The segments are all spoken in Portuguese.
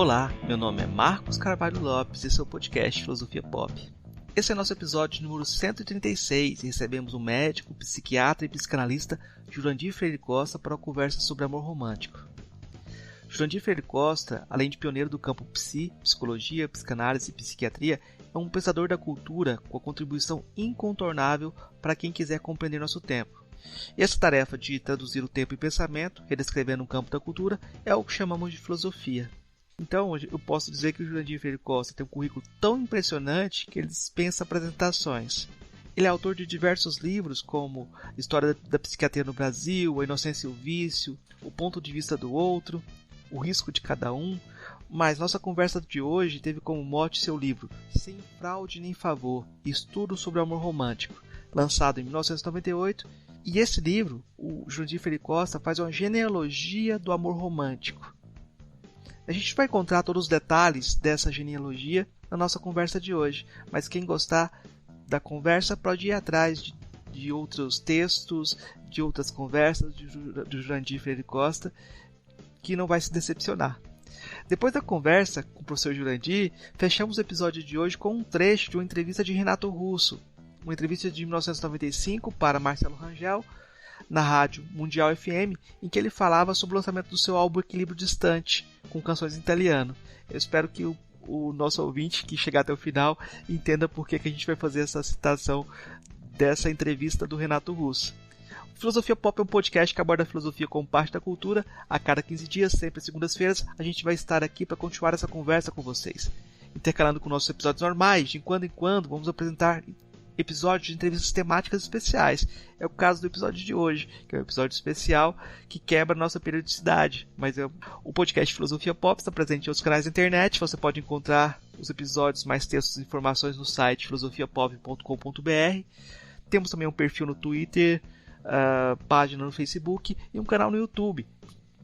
Olá, meu nome é Marcos Carvalho Lopes e esse é o podcast Filosofia Pop. Esse é nosso episódio número 136 e recebemos o médico, psiquiatra e psicanalista Jurandir Freire Costa para uma conversa sobre amor romântico. Jurandir Freire Costa, além de pioneiro do campo psicologia, psicanálise e psiquiatria, é um pensador da cultura com a contribuição incontornável para quem quiser compreender nosso tempo. E essa tarefa de traduzir o tempo em pensamento, redescrevendo o campo da cultura, é o que chamamos de filosofia. Então, eu posso dizer que o Jurandir Freire Costa tem um currículo tão impressionante que ele dispensa apresentações. Ele é autor de diversos livros, como História da Psiquiatria no Brasil, A Inocência e o Vício, O Ponto de Vista do Outro, O Risco de Cada Um, mas nossa conversa de hoje teve como mote seu livro Sem Fraude nem Favor, Estudo sobre o Amor Romântico, lançado em 1998, e esse livro, o Jurandir Freire Costa, faz uma genealogia do amor romântico. A gente vai encontrar todos os detalhes dessa genealogia na nossa conversa de hoje, mas quem gostar da conversa pode ir atrás de outros textos, de outras conversas do Jurandir Freire Costa, que não vai se decepcionar. Depois da conversa com o professor Jurandir, fechamos o episódio de hoje com um trecho de uma entrevista de Renato Russo, uma entrevista de 1995 para Marcelo Rangel, na rádio Mundial FM, em que ele falava sobre o lançamento do seu álbum Equilíbrio Distante, com canções em italiano. Eu espero que o nosso ouvinte, que chegar até o final, entenda por que a gente vai fazer essa citação dessa entrevista do Renato Russo. Filosofia Pop é um podcast que aborda a filosofia como parte da cultura. A cada 15 dias, sempre às segundas-feiras, a gente vai estar aqui para continuar essa conversa com vocês. Intercalando com nossos episódios normais, de quando em quando vamos apresentar episódios de entrevistas temáticas especiais. É o caso do episódio de hoje, que é um episódio especial que quebra a nossa periodicidade. Mas o podcast Filosofia Pop está presente em outros canais da internet. Você pode encontrar os episódios, mais textos e informações no site filosofiapop.com.br. Temos também um perfil no Twitter, página no Facebook e um canal no YouTube.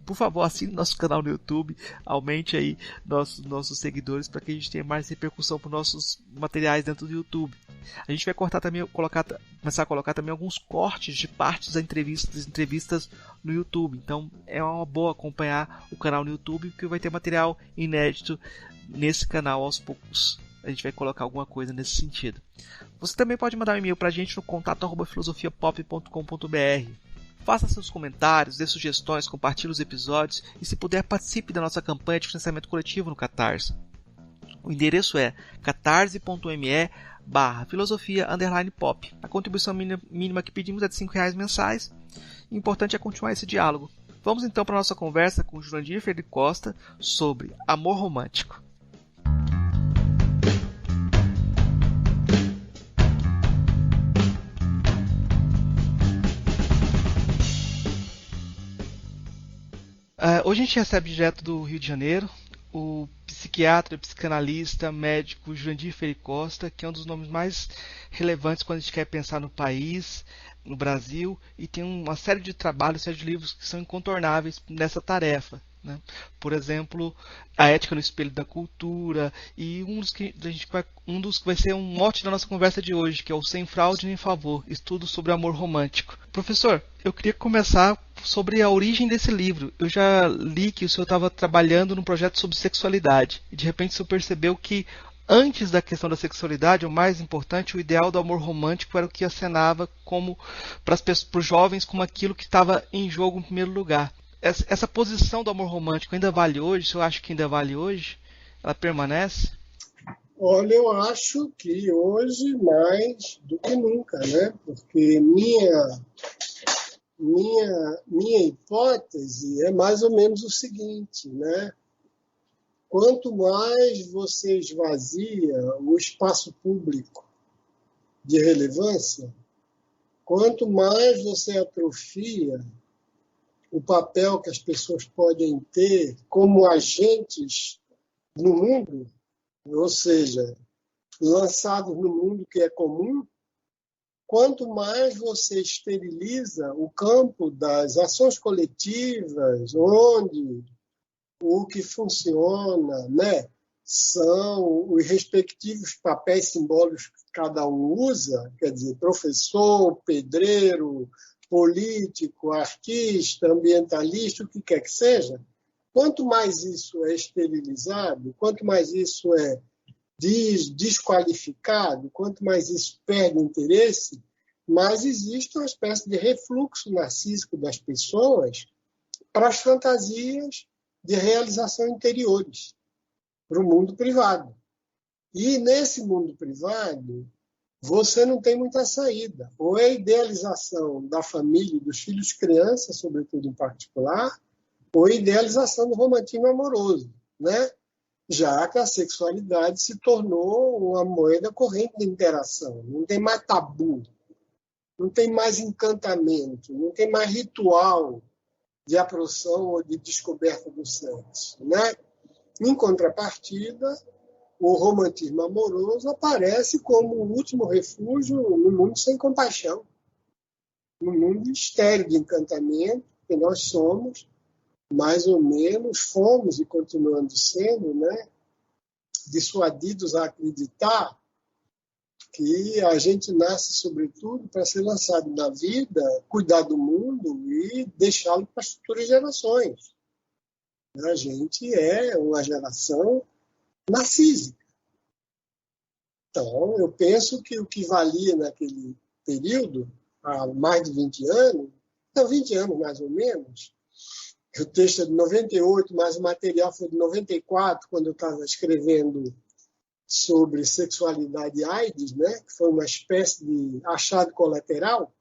Por favor, assine nosso canal no YouTube, aumente aí nossos seguidores para que a gente tenha mais repercussão para os nossos materiais dentro do YouTube. A gente vai começar a colocar também alguns cortes de partes das entrevistas no YouTube. Então é uma boa acompanhar o canal no YouTube, porque vai ter material inédito nesse canal aos poucos. A gente vai colocar alguma coisa nesse sentido. Você também pode mandar um e-mail para a gente no contato@filosofiapop.com.br. Faça seus comentários, dê sugestões, compartilhe os episódios e, se puder, participe da nossa campanha de financiamento coletivo no Catarse. O endereço é catarse.me/filosofia_pop. A contribuição mínima que pedimos é de R$5 mensais. O importante é continuar esse diálogo. Vamos então para a nossa conversa com o Jurandir Freire Costa sobre amor romântico. Hoje a gente recebe direto do Rio de Janeiro o psiquiatra, psicanalista, médico Jurandir Freire Costa, que é um dos nomes mais relevantes quando a gente quer pensar no país, no Brasil, e tem uma série de trabalhos, série de livros que são incontornáveis nessa tarefa, né? Por exemplo, A Ética no Espelho da Cultura, e um dos que vai ser um mote da nossa conversa de hoje, que é o Sem Fraude nem Favor, Estudo sobre o Amor Romântico. Professor, eu queria começar sobre a origem desse livro. Eu já li que o senhor estava trabalhando num projeto sobre sexualidade, e de repente o senhor percebeu que antes da questão da sexualidade, o mais importante, o ideal do amor romântico era o que acenava como para os jovens como aquilo que estava em jogo em primeiro lugar. Essa posição do amor romântico ainda vale hoje? O senhor acha que ainda vale hoje? Ela permanece? Olha, eu acho que hoje mais do que nunca, né? Porque minha hipótese é mais ou menos o seguinte, né? Quanto mais você esvazia o espaço público de relevância, quanto mais você atrofia o papel que as pessoas podem ter como agentes no mundo, ou seja, lançados no mundo que é comum, quanto mais você esteriliza o campo das ações coletivas, onde o que funciona, né, são os respectivos papéis simbólicos que cada um usa, quer dizer, professor, pedreiro, político, artista, ambientalista, o que quer que seja, Quanto mais isso é esterilizado, quanto mais isso é desqualificado, quanto mais isso perde interesse, mais existe uma espécie de refluxo narcísico das pessoas para as fantasias de realização interiores, para o mundo privado. E nesse mundo privado, você não tem muita saída. Ou é a idealização da família, dos filhos crianças, sobretudo em particular, ou a idealização do romantismo amoroso, né? Já que a sexualidade se tornou uma moeda corrente de interação. Não tem mais tabu, não tem mais encantamento, não tem mais ritual de aproximação ou de descoberta do sexo, né? Em contrapartida, o romantismo amoroso aparece como o último refúgio no mundo sem compaixão, no mundo estéril de encantamento, que nós somos, mais ou menos, fomos e continuando sendo, né, dissuadidos a acreditar que a gente nasce, sobretudo, para ser lançado na vida, cuidar do mundo e deixá-lo para as futuras gerações. A gente é uma geração narcísica. Então, eu penso que o que valia naquele período, há mais de 20 anos, então 20 anos mais ou menos, o texto é de 98, mas o material foi de 94, quando eu estava escrevendo sobre sexualidade e AIDS, né, que foi uma espécie de achado colateral,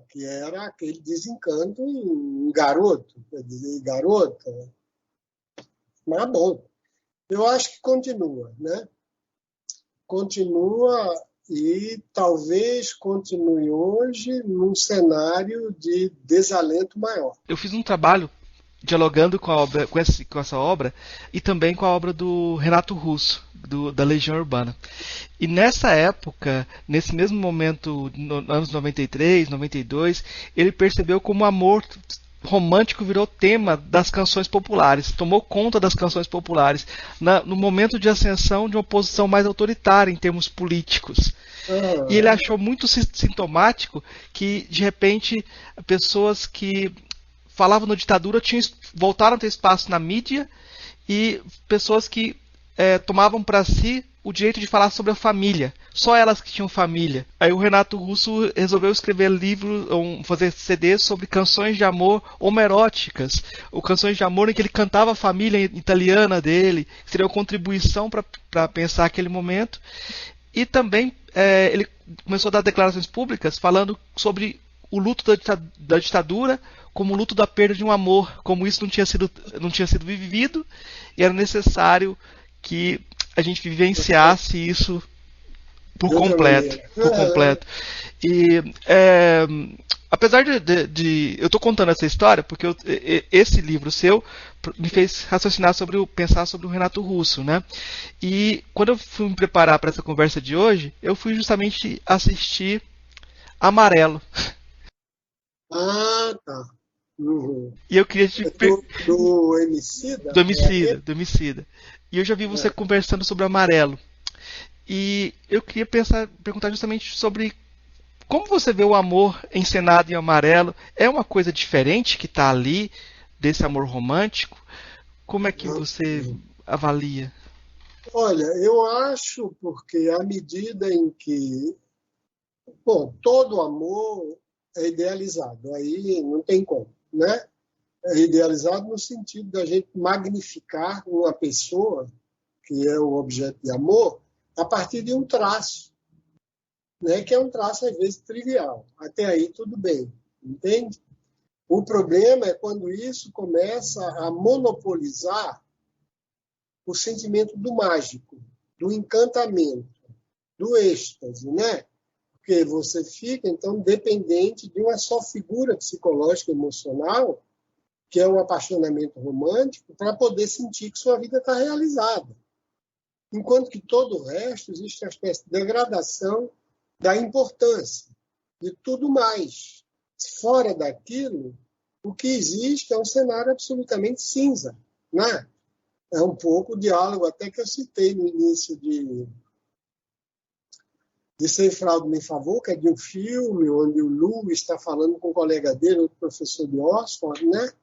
que era aquele desencanto em garoto, quer dizer, garota. Mas, bom, eu acho que continua, né? Continua e talvez continue hoje num cenário de desalento maior. Eu fiz um trabalho dialogando com a obra, com essa obra e também com a obra do Renato Russo, da Legião Urbana. E nessa época, nesse mesmo momento, nos anos 93, 92, ele percebeu como o amor romântico virou tema das canções populares, tomou conta das canções populares, no momento de ascensão de uma posição mais autoritária em termos políticos. E ele achou muito sintomático que, de repente, pessoas que falavam na ditadura voltaram a ter espaço na mídia, e pessoas que tomavam para si o direito de falar sobre a família, só elas que tinham família. Aí o Renato Russo resolveu escrever livros, fazer CDs sobre canções de amor homeróticas, ou canções de amor em que ele cantava a família italiana dele, que seria uma contribuição para pensar aquele momento. E também ele começou a dar declarações públicas falando sobre o luto da ditadura, como o luto da perda de um amor, como isso não tinha sido vivido, e era necessário que a gente vivenciasse isso por completo. E apesar de eu estou contando essa história porque esse livro seu me fez raciocinar pensar sobre o Renato Russo, né? E quando eu fui me preparar para essa conversa de hoje, eu fui justamente assistir Amarelo. Ah, tá. Uhum. E eu queria te do Emicida? Do Emicida. E eu já vi você conversando sobre Amarelo. E eu queria perguntar justamente sobre como você vê o amor encenado em Amarelo. É uma coisa diferente que está ali, desse amor romântico? Como é que você avalia? Olha, eu acho porque à medida em que... Bom, todo amor é idealizado, aí não tem como, né? É idealizado no sentido da gente magnificar uma pessoa, que é o objeto de amor, a partir de um traço, né? Que é um traço, às vezes, trivial. Até aí, tudo bem, entende? O problema é quando isso começa a monopolizar o sentimento do mágico, do encantamento, do êxtase, né? Porque você fica, então, dependente de uma só figura psicológica e emocional, que é o apaixonamento romântico, para poder sentir que sua vida está realizada. Enquanto que todo o resto existe uma espécie de degradação da importância de tudo mais. Fora daquilo, o que existe é um cenário absolutamente cinza, né? É um pouco o diálogo até que eu citei no início de Sem Fraude Nem Favor, que é de um filme onde o Lou está falando com um colega dele, outro professor de Oxford, né?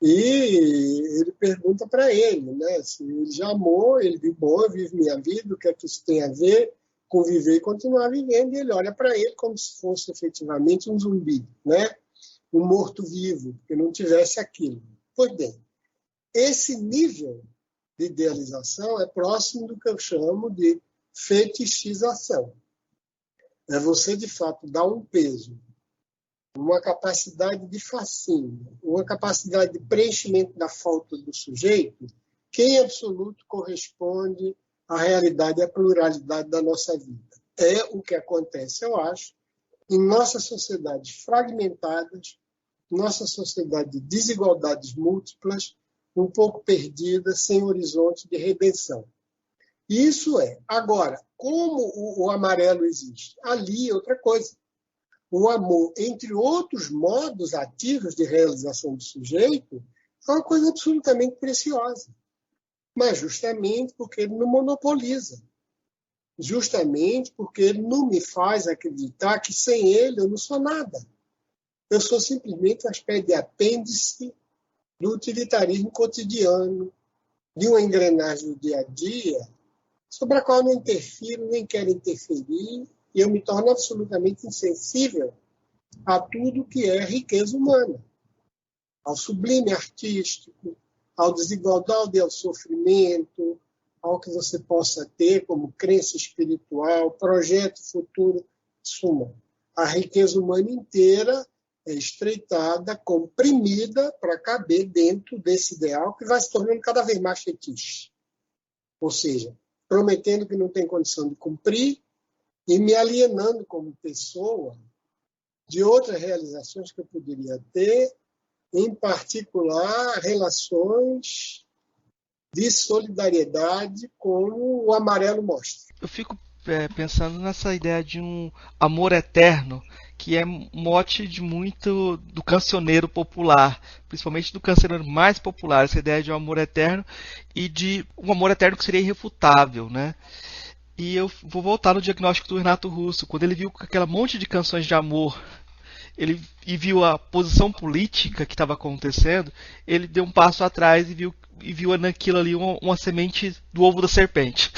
E ele pergunta para ele, né, se ele já amou, ele diz, bom, eu vivo minha vida, o que é que isso tem a ver com viver e continuar vivendo? E ele olha para ele como se fosse efetivamente um zumbi, né, um morto-vivo, que não tivesse aquilo. Pois bem, esse nível de idealização é próximo do que eu chamo de fetichização. É você, de fato, dar um peso, uma capacidade de fascínio, uma capacidade de preenchimento da falta do sujeito, que em absoluto corresponde à realidade e à pluralidade da nossa vida. É o que acontece, eu acho, em nossas sociedades fragmentadas, nossa sociedade de desigualdades múltiplas, um pouco perdida, sem horizonte de redenção. Isso é. Agora, como o amarelo existe? Ali é outra coisa. O amor, entre outros modos ativos de realização do sujeito, é uma coisa absolutamente preciosa. Mas justamente porque ele não monopoliza. Justamente porque ele não me faz acreditar que sem ele eu não sou nada. Eu sou simplesmente uma espécie de apêndice do utilitarismo cotidiano, de uma engrenagem do dia a dia, sobre a qual eu não interfiro, nem quero interferir, e eu me torno absolutamente insensível a tudo que é riqueza humana, ao sublime artístico, ao desigualdade e ao sofrimento, ao que você possa ter como crença espiritual, projeto futuro, suma. A riqueza humana inteira é estreitada, comprimida para caber dentro desse ideal que vai se tornando cada vez mais fetiche. Ou seja, prometendo que não tem condição de cumprir e me alienando como pessoa de outras realizações que eu poderia ter, em particular relações de solidariedade, como o amarelo mostra. Eu fico pensando nessa ideia de um amor eterno, que é mote de muito do cancioneiro popular, principalmente do cancioneiro mais popular, essa ideia de um amor eterno e de um amor eterno que seria irrefutável, né? E eu vou voltar no diagnóstico do Renato Russo, quando ele viu aquela monte de canções de amor, e viu a posição política que estava acontecendo, ele deu um passo atrás e viu naquilo ali uma semente do ovo da serpente.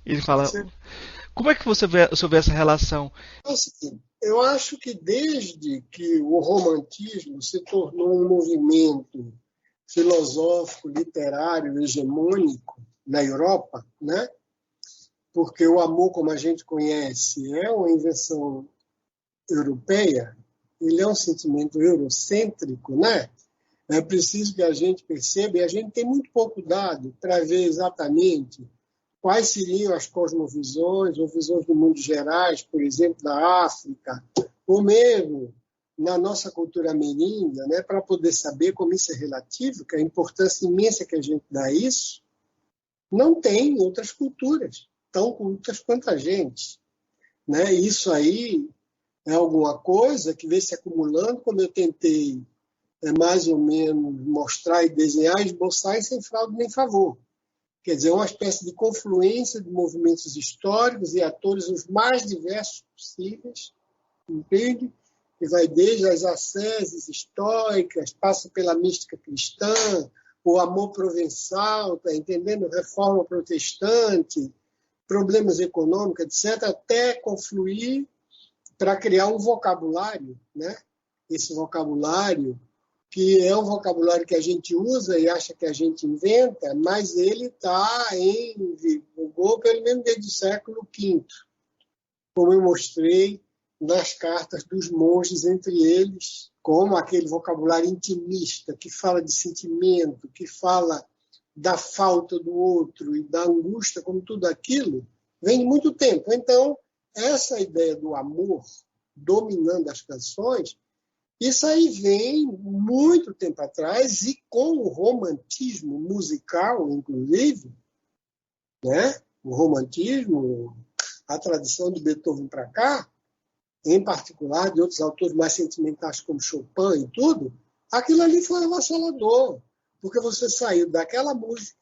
Ele fala, como é que você vê essa relação? Eu acho que desde que o romantismo se tornou um movimento filosófico, literário, hegemônico na Europa, né? Porque o amor, como a gente conhece, é uma invenção europeia, ele é um sentimento eurocêntrico, né? É preciso que a gente perceba, e a gente tem muito pouco dado para ver exatamente quais seriam as cosmovisões ou visões do mundo gerais, por exemplo, da África, ou mesmo na nossa cultura ameríndia, né, para poder saber como isso é relativo, que a importância imensa que a gente dá a isso, não tem em outras culturas tão cultas quanto a gente. Né? Isso aí é alguma coisa que vem se acumulando, como eu tentei mais ou menos mostrar e desenhar, esboçar, e sem fraude nem favor. Quer dizer, uma espécie de confluência de movimentos históricos e atores os mais diversos possíveis, entende? Que vai desde as asceses históricas, passa pela mística cristã, o amor provençal, tá entendendo? Reforma protestante, problemas econômicos, etc., até confluir para criar um vocabulário, né? Esse vocabulário que é um vocabulário que a gente usa e acha que a gente inventa, mas ele está em vigor pelo menos desde o século V, como eu mostrei nas cartas dos monges entre eles, como aquele vocabulário intimista que fala de sentimento, que fala da falta do outro e da angústia, como tudo aquilo, vem de muito tempo. Então, essa ideia do amor dominando as canções, isso aí vem muito tempo atrás e com o romantismo musical, inclusive, né? O romantismo, a tradição de Beethoven para cá, em particular de outros autores mais sentimentais como Chopin e tudo, aquilo ali foi avassalador, porque você saiu daquela música,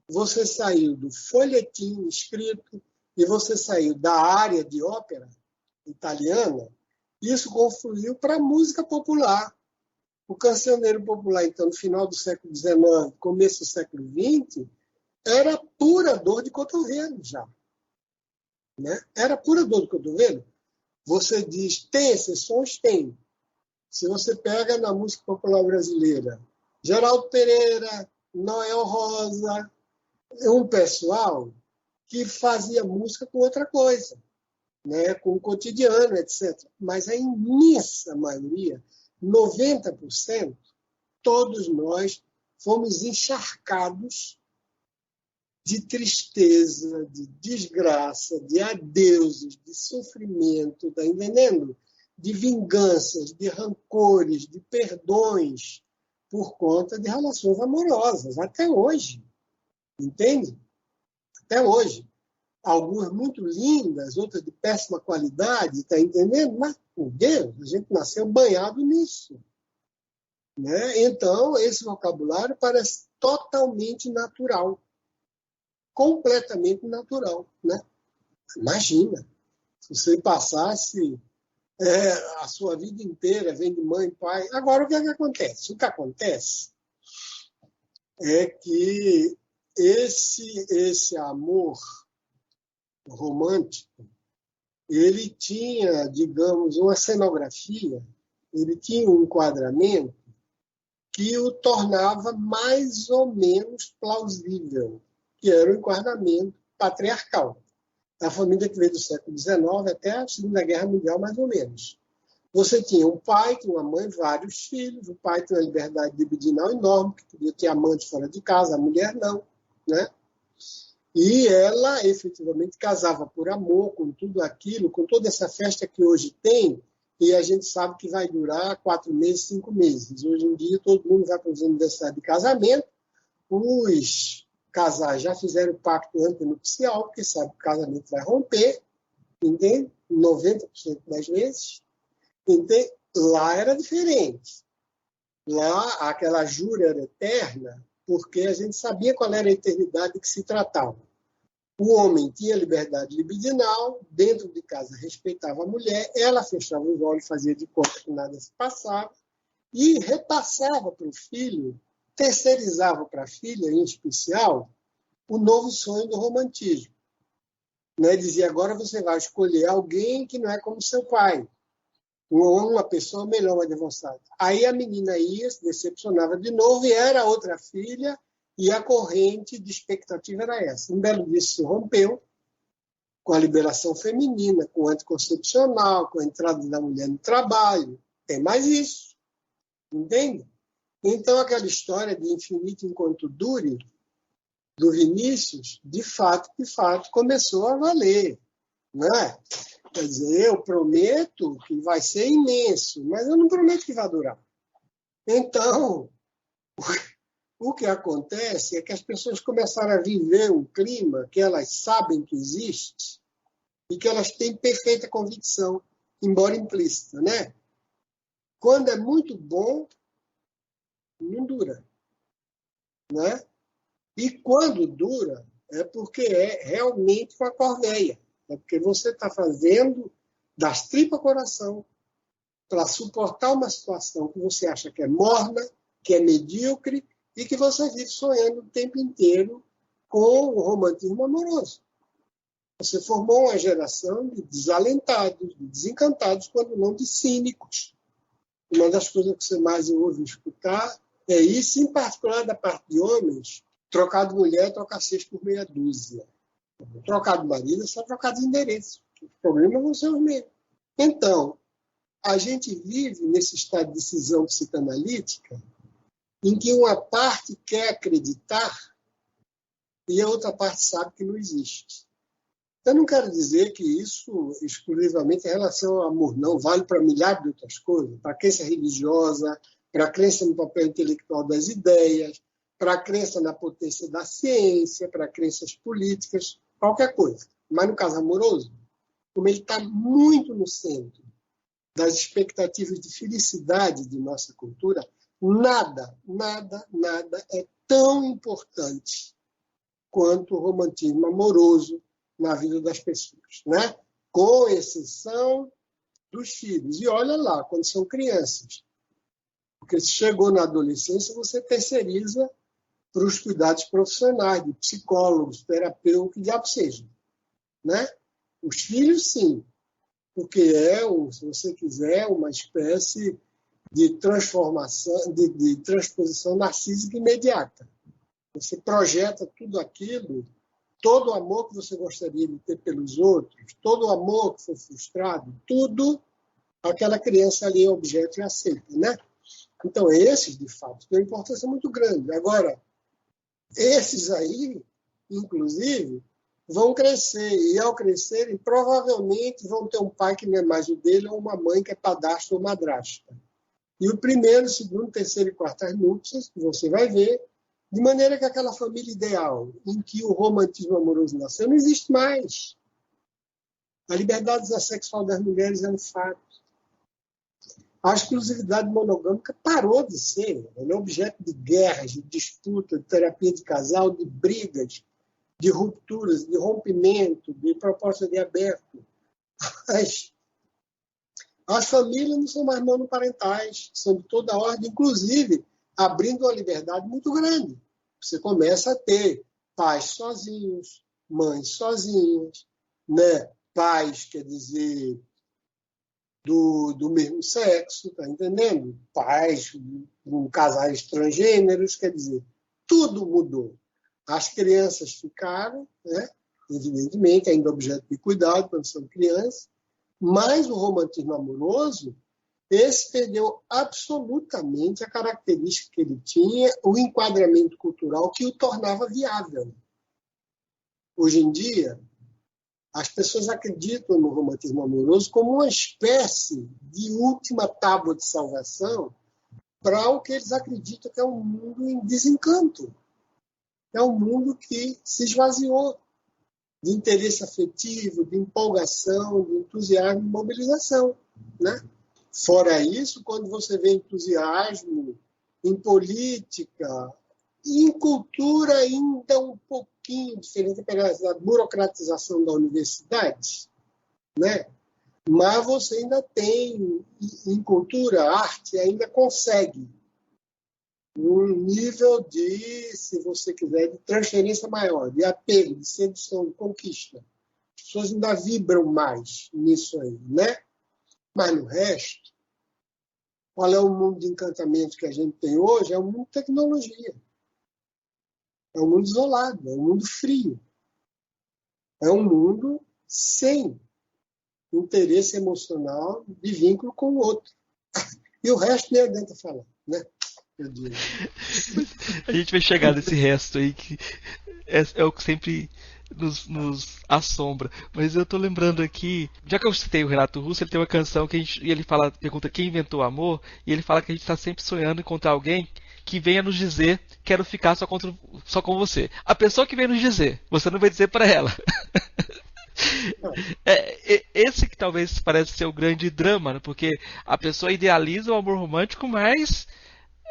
você saiu do folhetim escrito e você saiu da área de ópera italiana. Isso confluiu para a música popular. O cancioneiro popular, então, no final do século XIX, começo do século XX, era pura dor de cotovelo já. Né? Era pura dor de cotovelo. Você diz, tem exceções? Tem. Se você pega na música popular brasileira, Geraldo Pereira, Noel Rosa, um pessoal que fazia música com outra coisa, né? Com o cotidiano, etc. Mas a imensa maioria, 90%, todos nós fomos encharcados de tristeza, de desgraça, de adeuses, de sofrimento, tá entendendo? De vinganças, de rancores, de perdões por conta de relações amorosas, até hoje, entende? Até hoje. Algumas muito lindas, outras de péssima qualidade, tá entendendo? Mas, por Deus, a gente nasceu banhado nisso. Né? Então, esse vocabulário parece totalmente natural. Completamente natural. Né? Imagina, se você passasse a sua vida inteira vendo mãe, pai. Agora, o que é que acontece? O que acontece é que esse amor romântico, ele tinha, digamos, uma cenografia, ele tinha um enquadramento que o tornava mais ou menos plausível, que era o enquadramento patriarcal, da família que veio do século XIX até a Segunda Guerra Mundial, mais ou menos. Você tinha um pai, tinha uma mãe, vários filhos, o pai tinha uma liberdade libidinal enorme, que podia ter amante fora de casa, a mulher não, né? E ela efetivamente casava por amor, com tudo aquilo, com toda essa festa que hoje tem, e a gente sabe que vai durar 4 meses, 5 meses. Hoje em dia, todo mundo vai para os aniversários de casamento, os casais já fizeram o pacto antenupcial, porque sabe que o casamento vai romper, entende? 90% das vezes. Entende? Lá era diferente. Lá, aquela jura era eterna, porque a gente sabia qual era a eternidade que se tratava. O homem tinha liberdade libidinal, dentro de casa respeitava a mulher, ela fechava os olhos, fazia de conta que nada se passava, e repassava para o filho, terceirizava para a filha, em especial, o novo sonho do romantismo. Né? Dizia, agora você vai escolher alguém que não é como seu pai, uma pessoa melhor, uma avançada. Aí a menina ia, se decepcionava de novo, e era outra filha, e a corrente de expectativa era essa. Um belo dia se rompeu com a liberação feminina, com o anticoncepcional, com a entrada da mulher no trabalho. Tem mais isso, entende? Então, aquela história de infinito enquanto dure, do Vinícius, de fato, começou a valer. Não é? Quer dizer, eu prometo que vai ser imenso, mas eu não prometo que vai durar. Então, o que acontece é que as pessoas começaram a viver um clima que elas sabem que existe e que elas têm perfeita convicção, embora implícita, né? Quando é muito bom, não dura, né? E quando dura, é porque é realmente uma corveia. É porque você está fazendo das tripas coração para suportar uma situação que você acha que é morna, que é medíocre e que você vive sonhando o tempo inteiro com o romantismo amoroso. Você formou uma geração de desalentados, de desencantados, quando não de cínicos. Uma das coisas que você mais ouve escutar é isso, em particular da parte de homens, trocar de mulher, trocar 6 por meia dúzia. Trocar de marido é só trocar de endereço. Os problemas vão ser os mesmos. Então, a gente vive nesse estado de decisão psicanalítica em que uma parte quer acreditar e a outra parte sabe que não existe. Eu não quero dizer que isso exclusivamente em relação ao amor, não. Vale para milhares de outras coisas. Para a crença religiosa, para a crença no papel intelectual das ideias, para a crença na potência da ciência, para crenças políticas, qualquer coisa. Mas no caso amoroso, como ele está muito no centro das expectativas de felicidade de nossa cultura, nada é tão importante quanto o romantismo amoroso na vida das pessoas, né? Com exceção dos filhos. E olha lá, quando são crianças. Porque se chegou na adolescência, você terceiriza para os cuidados profissionais, de psicólogos, terapeutas, que diabo seja. Né? Os filhos, sim, porque se você quiser, uma espécie de transformação, de transposição narcísica imediata. Você projeta tudo aquilo, todo o amor que você gostaria de ter pelos outros, todo o amor que foi frustrado, tudo aquela criança ali é objeto e aceita, né? Então, esses, de fato, têm uma importância muito grande. Agora, esses aí, inclusive, vão crescer, e ao crescerem, provavelmente vão ter um pai que não é mais o dele, ou uma mãe que é padrasto ou madrasta. E o primeiro, segundo, terceiro e quarto núpcias, que você vai ver, de maneira que aquela família ideal, em que o romantismo amoroso nasceu, não existe mais. A liberdade sexual das mulheres é um fato. A exclusividade monogâmica parou de ser. Ela é objeto de guerras, de disputa, de terapia de casal, de brigas, de rupturas, de rompimento, de proposta de aberto. As famílias não são mais monoparentais, são de toda ordem, inclusive abrindo uma liberdade muito grande. Você começa a ter pais sozinhos, mães sozinhas, né? Pais, quer dizer, do mesmo sexo, tá entendendo? Pais, casais transgêneros, quer dizer, tudo mudou. As crianças ficaram, né? Evidentemente, ainda objeto de cuidado quando são crianças, mas o romantismo amoroso, esse perdeu absolutamente a característica que ele tinha, o enquadramento cultural que o tornava viável. Hoje em dia, as pessoas acreditam no romantismo amoroso como uma espécie de última tábua de salvação para o que eles acreditam que é um mundo em desencanto. É um mundo que se esvaziou de interesse afetivo, de empolgação, de entusiasmo e mobilização. Né? Fora isso, quando você vê entusiasmo em política, e em cultura ainda um pouquinho diferente da burocratização da universidade, né? Mas você ainda tem, em cultura, arte, ainda consegue um nível de, se você quiser, de transferência maior, de apego, de sedução, de conquista. As pessoas ainda vibram mais nisso aí, né? Mas no resto, qual é o mundo de encantamento que a gente tem hoje? É um mundo de tecnologia. É um mundo isolado, é um mundo frio. É um mundo sem interesse emocional de vínculo com o outro. E o resto nem adianta falar, né? A gente vai chegar nesse resto aí que é o que sempre nos assombra. Mas eu tô lembrando aqui, já que eu citei o Renato Russo, ele tem uma canção que ele pergunta quem inventou o amor, e ele fala que a gente está sempre sonhando em encontrar alguém que venha nos dizer quero ficar só com você. A pessoa que vem nos dizer, você não vai dizer para ela. Esse que talvez parece ser o grande drama, né? Porque a pessoa idealiza o amor romântico, mas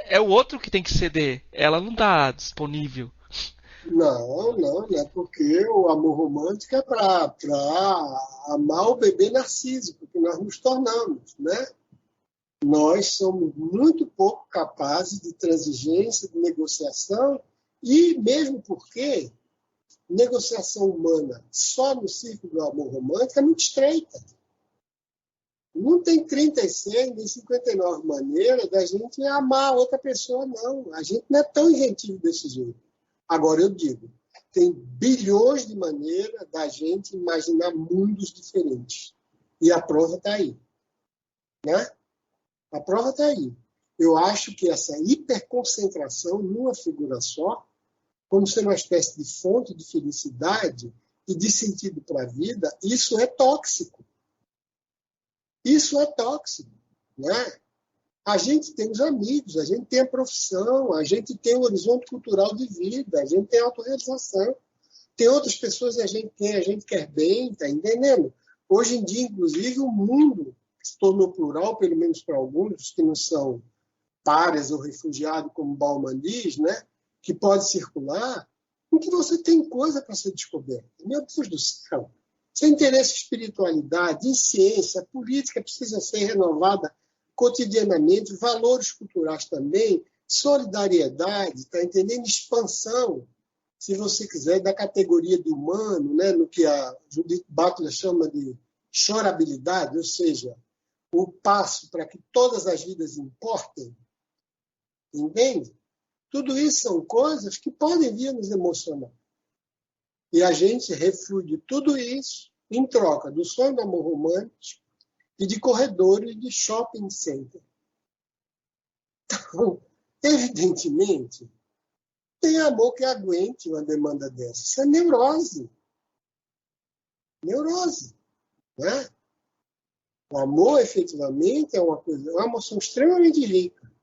é o outro que tem que ceder. Ela não está disponível. Não é porque o amor romântico é para amar o bebê narcísico que nós nos tornamos, né? Nós somos muito pouco capazes de transigência, de negociação, e mesmo porque negociação humana só no círculo do amor romântico é muito estreita. Não tem 36 nem 59 maneiras da gente amar outra pessoa, não. A gente não é tão inventivo desse jeito. Agora eu digo, tem bilhões de maneiras da gente imaginar mundos diferentes. E a prova está aí. Né? A prova está aí. Eu acho que essa hiperconcentração numa figura só, como sendo uma espécie de fonte de felicidade e de sentido para a vida, isso é tóxico. Isso é tóxico. Né? A gente tem os amigos, a gente tem a profissão, a gente tem o horizonte cultural de vida, a gente tem a autorrealização. Tem outras pessoas que a gente quer bem, está entendendo? Hoje em dia, inclusive, o mundo se tornou plural, pelo menos para alguns, que não são párias ou refugiados, como Bauman diz, né? Que pode circular, em que você tem coisa para ser descoberta. Meu Deus do céu! Sem interesse em espiritualidade, em ciência, a política precisa ser renovada cotidianamente, valores culturais também, solidariedade, está entendendo? Expansão, se você quiser, da categoria de humano, né? No que a Judith Butler chama de chorabilidade, ou seja, o passo para que todas as vidas importem, entende? Tudo isso são coisas que podem vir a nos emocionar. E a gente reflui de tudo isso em troca do sonho do amor romântico e de corredores de shopping center. Então, evidentemente, tem amor que aguente uma demanda dessa. Isso é neurose. Neurose. Né? O amor, efetivamente, é uma emoção extremamente rica.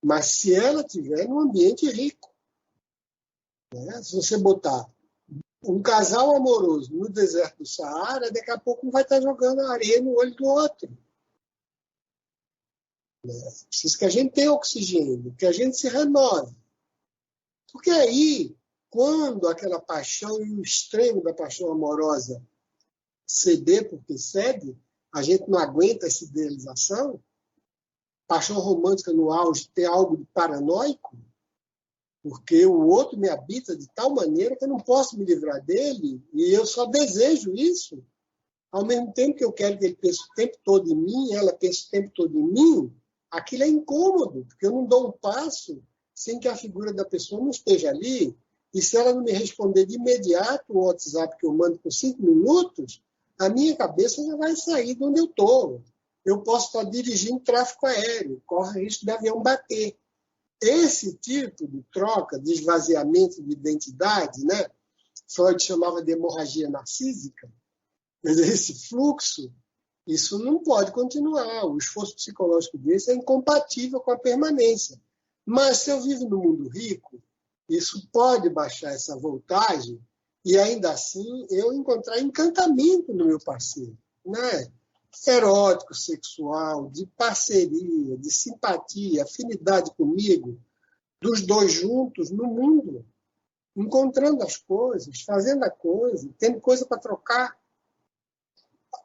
Mas se ela estiver num ambiente rico, né? Se você botar um casal amoroso no deserto do Saara, daqui a pouco um vai estar jogando areia no olho do outro. Né? Precisa que a gente tenha oxigênio, que a gente se renove. Porque aí, quando aquela paixão e o extremo da paixão amorosa ceder porque cede, a gente não aguenta essa idealização, paixão romântica no auge ter algo de paranoico, porque o outro me habita de tal maneira que eu não posso me livrar dele e eu só desejo isso. Ao mesmo tempo que eu quero que ele pense o tempo todo em mim, ela pense o tempo todo em mim, aquilo é incômodo, porque eu não dou um passo sem que a figura da pessoa não esteja ali, e se ela não me responder de imediato o WhatsApp que eu mando por 5 minutos, a minha cabeça já vai sair de onde eu estou. Eu posso estar dirigindo tráfego aéreo, corre o risco de avião bater. Esse tipo de troca, de esvaziamento de identidade, né? Freud chamava de hemorragia narcísica, mas esse fluxo, isso não pode continuar. O esforço psicológico desse é incompatível com a permanência. Mas se eu vivo no mundo rico, isso pode baixar essa voltagem e ainda assim eu encontrar encantamento no meu parceiro, né? Erótico, sexual, de parceria, de simpatia, afinidade comigo, dos dois juntos no mundo, encontrando as coisas, fazendo a coisa, tendo coisa para trocar.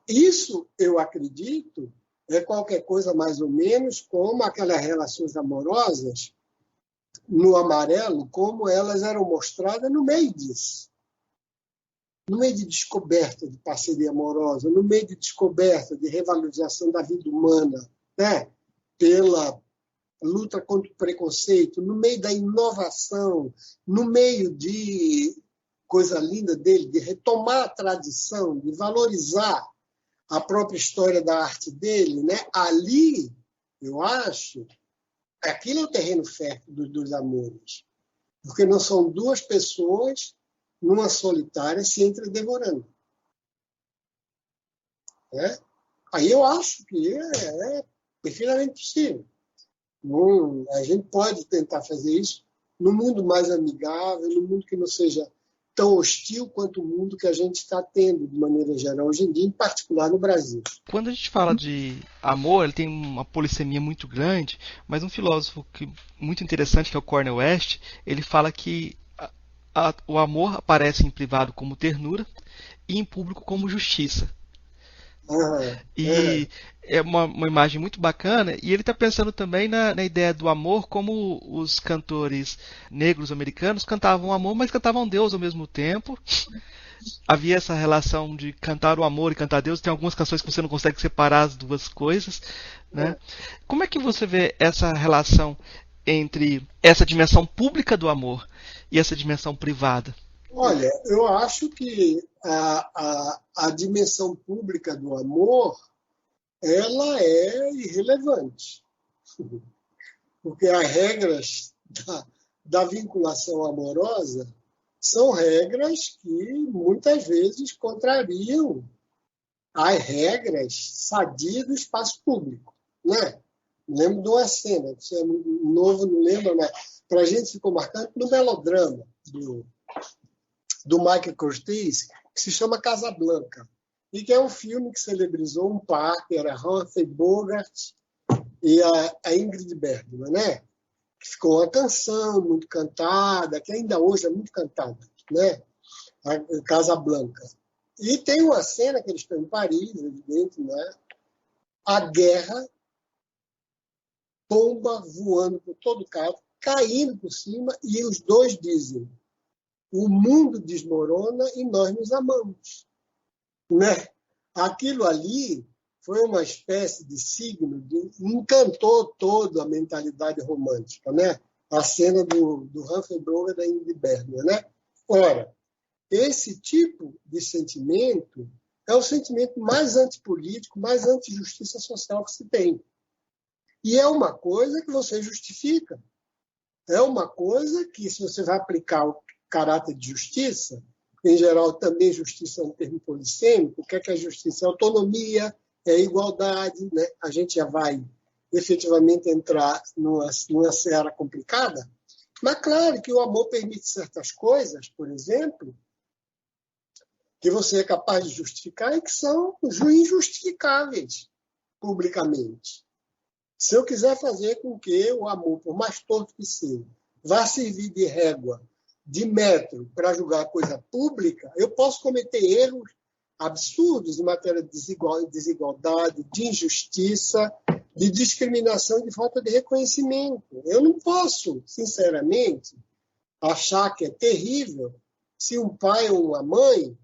Isso, eu acredito, é qualquer coisa mais ou menos como aquelas relações amorosas no Amarelo, como elas eram mostradas no meio disso. No meio de descoberta de parceria amorosa, no meio de descoberta de revalorização da vida humana, né? Pela luta contra o preconceito, no meio da inovação, no meio de coisa linda dele, de retomar a tradição, de valorizar a própria história da arte dele, né? Ali, eu acho, aquilo é o terreno fértil dos amores. Porque não são duas pessoas numa solitária se entredevorando. Né? Aí eu acho que é perfeitamente possível. A gente pode tentar fazer isso num mundo mais amigável, num mundo que não seja tão hostil quanto o mundo que a gente está tendo, de maneira geral, hoje em dia, em particular no Brasil. Quando a gente fala de amor, ele tem uma polissemia muito grande, mas um filósofo muito interessante, que é o Cornel West, ele fala que o amor aparece em privado como ternura e em público como justiça. E é uma imagem muito bacana. E ele está pensando também na ideia do amor, como os cantores negros americanos cantavam amor, mas cantavam Deus ao mesmo tempo. Havia essa relação de cantar o amor e cantar Deus. Tem algumas canções que você não consegue separar as duas coisas, né? Como é que você vê essa relação entre essa dimensão pública do amor e essa dimensão privada? Olha, eu acho que a dimensão pública do amor, ela é irrelevante. Porque as regras da vinculação amorosa são regras que muitas vezes contrariam as regras sadias do espaço público. Né? Lembro de uma cena, que você é novo, não lembra, mas para a gente ficou marcante no melodrama do Michael Curtiz, que se chama Casablanca, e que é um filme que celebrizou um par, que era Humphrey Bogart e a Ingrid Bergman, né? Que ficou uma canção muito cantada, que ainda hoje é muito cantada, né? A Casablanca. E tem uma cena que eles estão em Paris, evidente, né? A guerra bomba voando por todo canto, caindo por cima, e os dois dizem: o mundo desmorona e nós nos amamos. Né? Aquilo ali foi uma espécie de signo, encantou toda a mentalidade romântica, né? A cena do Humphrey Bogart da Ingrid Bergman, né? Ora, esse tipo de sentimento é o sentimento mais antipolítico, mais antijustiça social que se tem. E é uma coisa que você justifica. É uma coisa que, se você vai aplicar o caráter de justiça, em geral também justiça é um termo polissêmico, o que é justiça? É autonomia, é igualdade, né? A gente já vai efetivamente entrar numa seara complicada, mas claro que o amor permite certas coisas, por exemplo, que você é capaz de justificar e que são injustificáveis publicamente. Se eu quiser fazer com que o amor, por mais torto que seja, vá servir de régua, de metro, para julgar coisa pública, eu posso cometer erros absurdos em matéria de desigualdade, de injustiça, de discriminação e de falta de reconhecimento. Eu não posso, sinceramente, achar que é terrível se um pai ou uma mãe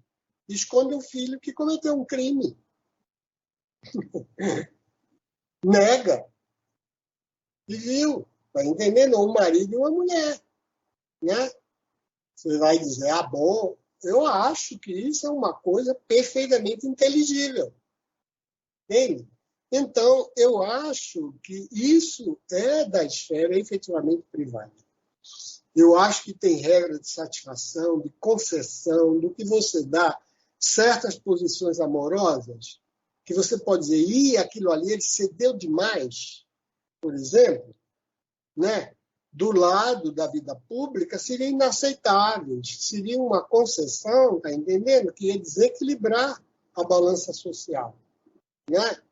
esconde um filho que cometeu um crime. Nega. E viu, está entendendo? Um marido e uma mulher. Né? Você vai dizer, bom, eu acho que isso é uma coisa perfeitamente inteligível. Entende? Então, eu acho que isso é da esfera efetivamente privada. Eu acho que tem regra de satisfação, de concessão, do que você dá certas posições amorosas, que você pode dizer, aquilo ali ele cedeu demais, por exemplo, né? Do lado da vida pública, seriam inaceitáveis, seria uma concessão, está entendendo? Que ia desequilibrar a balança social. Né?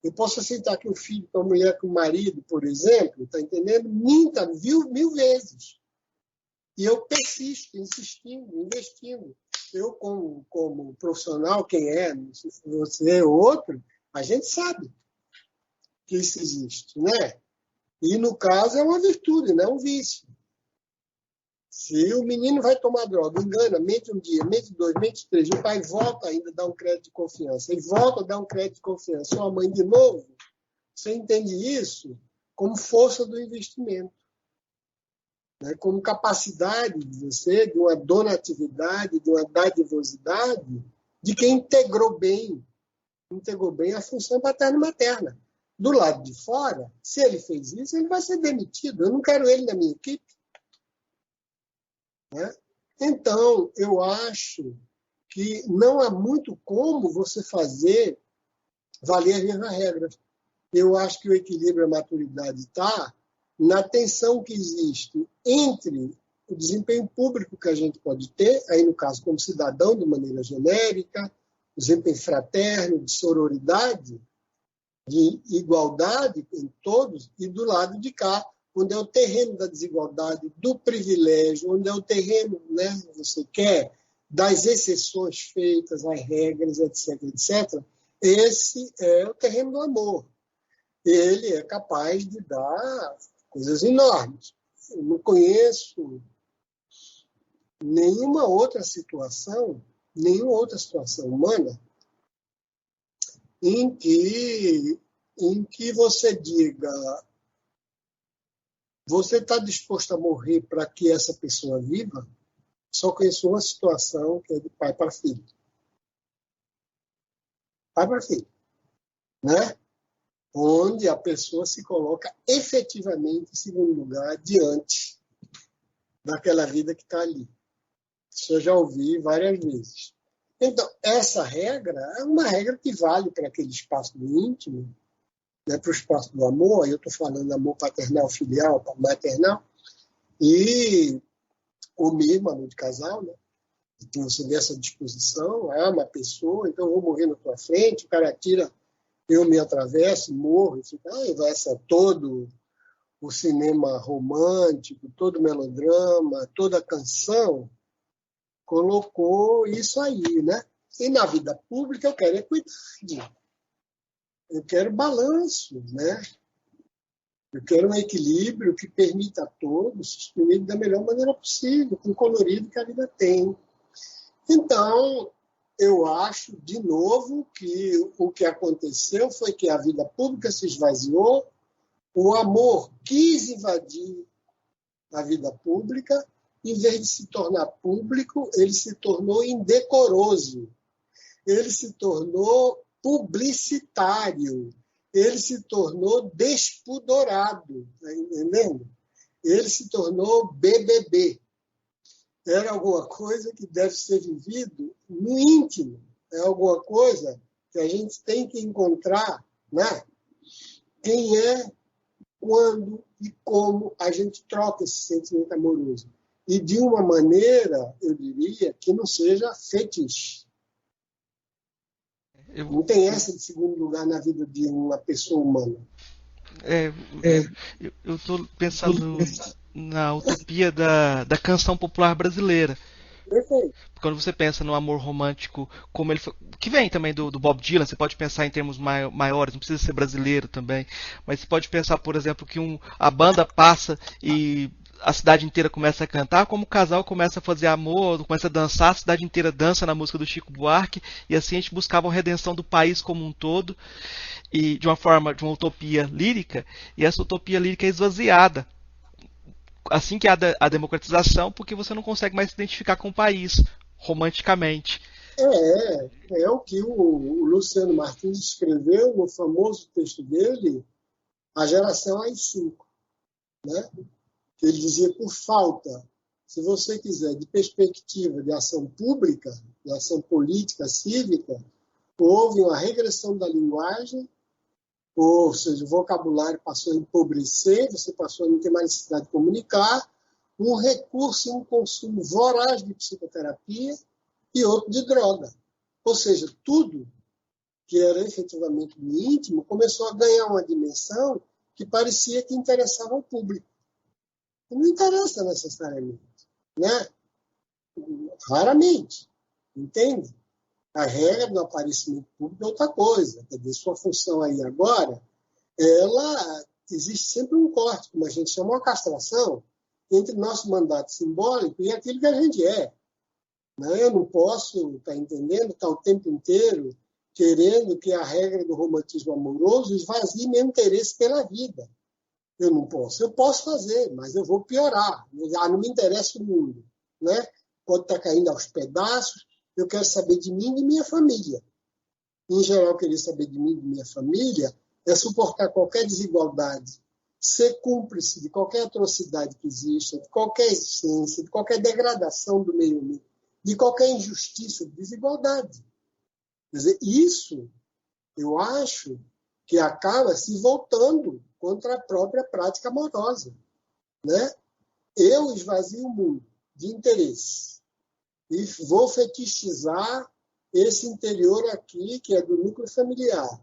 Eu posso aceitar que o filho com a mulher com o marido, por exemplo, está entendendo? Minta mil vezes. E eu persisto, insistindo, investindo. Eu, como profissional, quem é, você ou outro, a gente sabe que isso existe, né? E, no caso, é uma virtude, não é um vício. Se o menino vai tomar droga, engana, mente um dia, mente dois, mente três, o pai volta ainda a dar um crédito de confiança, e volta a dar um crédito de confiança, sua mãe de novo, você entende isso como força do investimento, né? Como capacidade de você, de uma donatividade, de uma dadivosidade, de quem integrou bem a função paterno-materna. Do lado de fora, se ele fez isso, ele vai ser demitido. Eu não quero ele na minha equipe. Né? Então, eu acho que não há muito como você fazer valer as mesmas regras. Eu acho que o equilíbrio e a maturidade está na tensão que existe entre o desempenho público que a gente pode ter, aí no caso como cidadão de maneira genérica, desempenho fraterno, de sororidade, de igualdade em todos, e do lado de cá, onde é o terreno da desigualdade, do privilégio, onde é o terreno, né, você quer, das exceções feitas, as regras, etc., etc., esse é o terreno do amor. Ele é capaz de dar coisas enormes. Eu não conheço nenhuma outra situação humana em que você diga, você está disposto a morrer para que essa pessoa viva? Só conheço uma situação que é de pai para filho. Pai para filho. Né? Onde a pessoa se coloca efetivamente em segundo lugar diante daquela vida que está ali. Isso eu já ouvi várias vezes. Então, essa regra é uma regra que vale para aquele espaço do íntimo, né, para o espaço do amor, aí eu estou falando amor paternal, filial, maternal, e o mesmo amor de casal, né? Então, você vê essa disposição, ama a pessoa, então eu vou morrer na tua frente, o cara atira, eu me atravesso, morro, e fica, vai ser todo o cinema romântico, todo o melodrama, toda a canção, colocou isso aí, né? E na vida pública eu quero equidade. Eu quero balanço, né? Eu quero um equilíbrio que permita a todos se exprimir da melhor maneira possível, com o colorido que a vida tem. Então, eu acho, de novo, que o que aconteceu foi que a vida pública se esvaziou, o amor quis invadir a vida pública, em vez de se tornar público, ele se tornou indecoroso, ele se tornou publicitário, ele se tornou despudorado, tá entendendo? Ele se tornou BBB. Era alguma coisa que deve ser vivido no íntimo, é alguma coisa que a gente tem que encontrar, né? Quem é, quando e como a gente troca esse sentimento amoroso. E de uma maneira, eu diria, que não seja fetiche. Não tem essa de segundo lugar na vida de uma pessoa humana. Eu estou pensando na utopia da canção popular brasileira. Perfeito. Quando você pensa no amor romântico, como ele foi, que vem também do Bob Dylan, você pode pensar em termos maiores, não precisa ser brasileiro também, mas você pode pensar, por exemplo, que a banda passa e a cidade inteira começa a cantar, como o casal começa a fazer amor, começa a dançar, a cidade inteira dança na música do Chico Buarque, e assim a gente buscava a redenção do país como um todo, e de uma utopia lírica, e essa utopia lírica é esvaziada assim que há a democratização, porque você não consegue mais se identificar com o país romanticamente. É o que o Luciano Martins escreveu no famoso texto dele, A Geração AI-5, né? Ele dizia, por falta, se você quiser, de perspectiva de ação pública, de ação política, cívica, houve uma regressão da linguagem, ou seja, o vocabulário passou a empobrecer, você passou a não ter mais necessidade de comunicar, um recurso e um consumo voraz de psicoterapia e outro de droga. Ou seja, tudo que era efetivamente íntimo começou a ganhar uma dimensão que parecia que interessava ao público. E não interessa necessariamente, né? Raramente, entende? A regra do aparecimento público é outra coisa. Quer dizer, sua função aí agora, existe sempre um corte, como a gente chama, uma castração, entre nosso mandato simbólico e aquilo que a gente é. Né? Eu não posso, tá entendendo, estar o tempo inteiro querendo que a regra do romantismo amoroso esvazie meu interesse pela vida. Eu não posso. Eu posso fazer, mas eu vou piorar. Não me interessa o mundo. Né? Pode estar caindo aos pedaços. Eu quero saber de mim e de minha família. Em geral, querer saber de mim e de minha família é suportar qualquer desigualdade, ser cúmplice de qualquer atrocidade que exista, de qualquer existência, de qualquer degradação do meio ambiente, de qualquer injustiça, de desigualdade. Quer dizer, isso, eu acho, que acaba se voltando contra a própria prática amorosa. Né? Eu esvazio o mundo de interesse e vou fetichizar esse interior aqui, que é do núcleo familiar.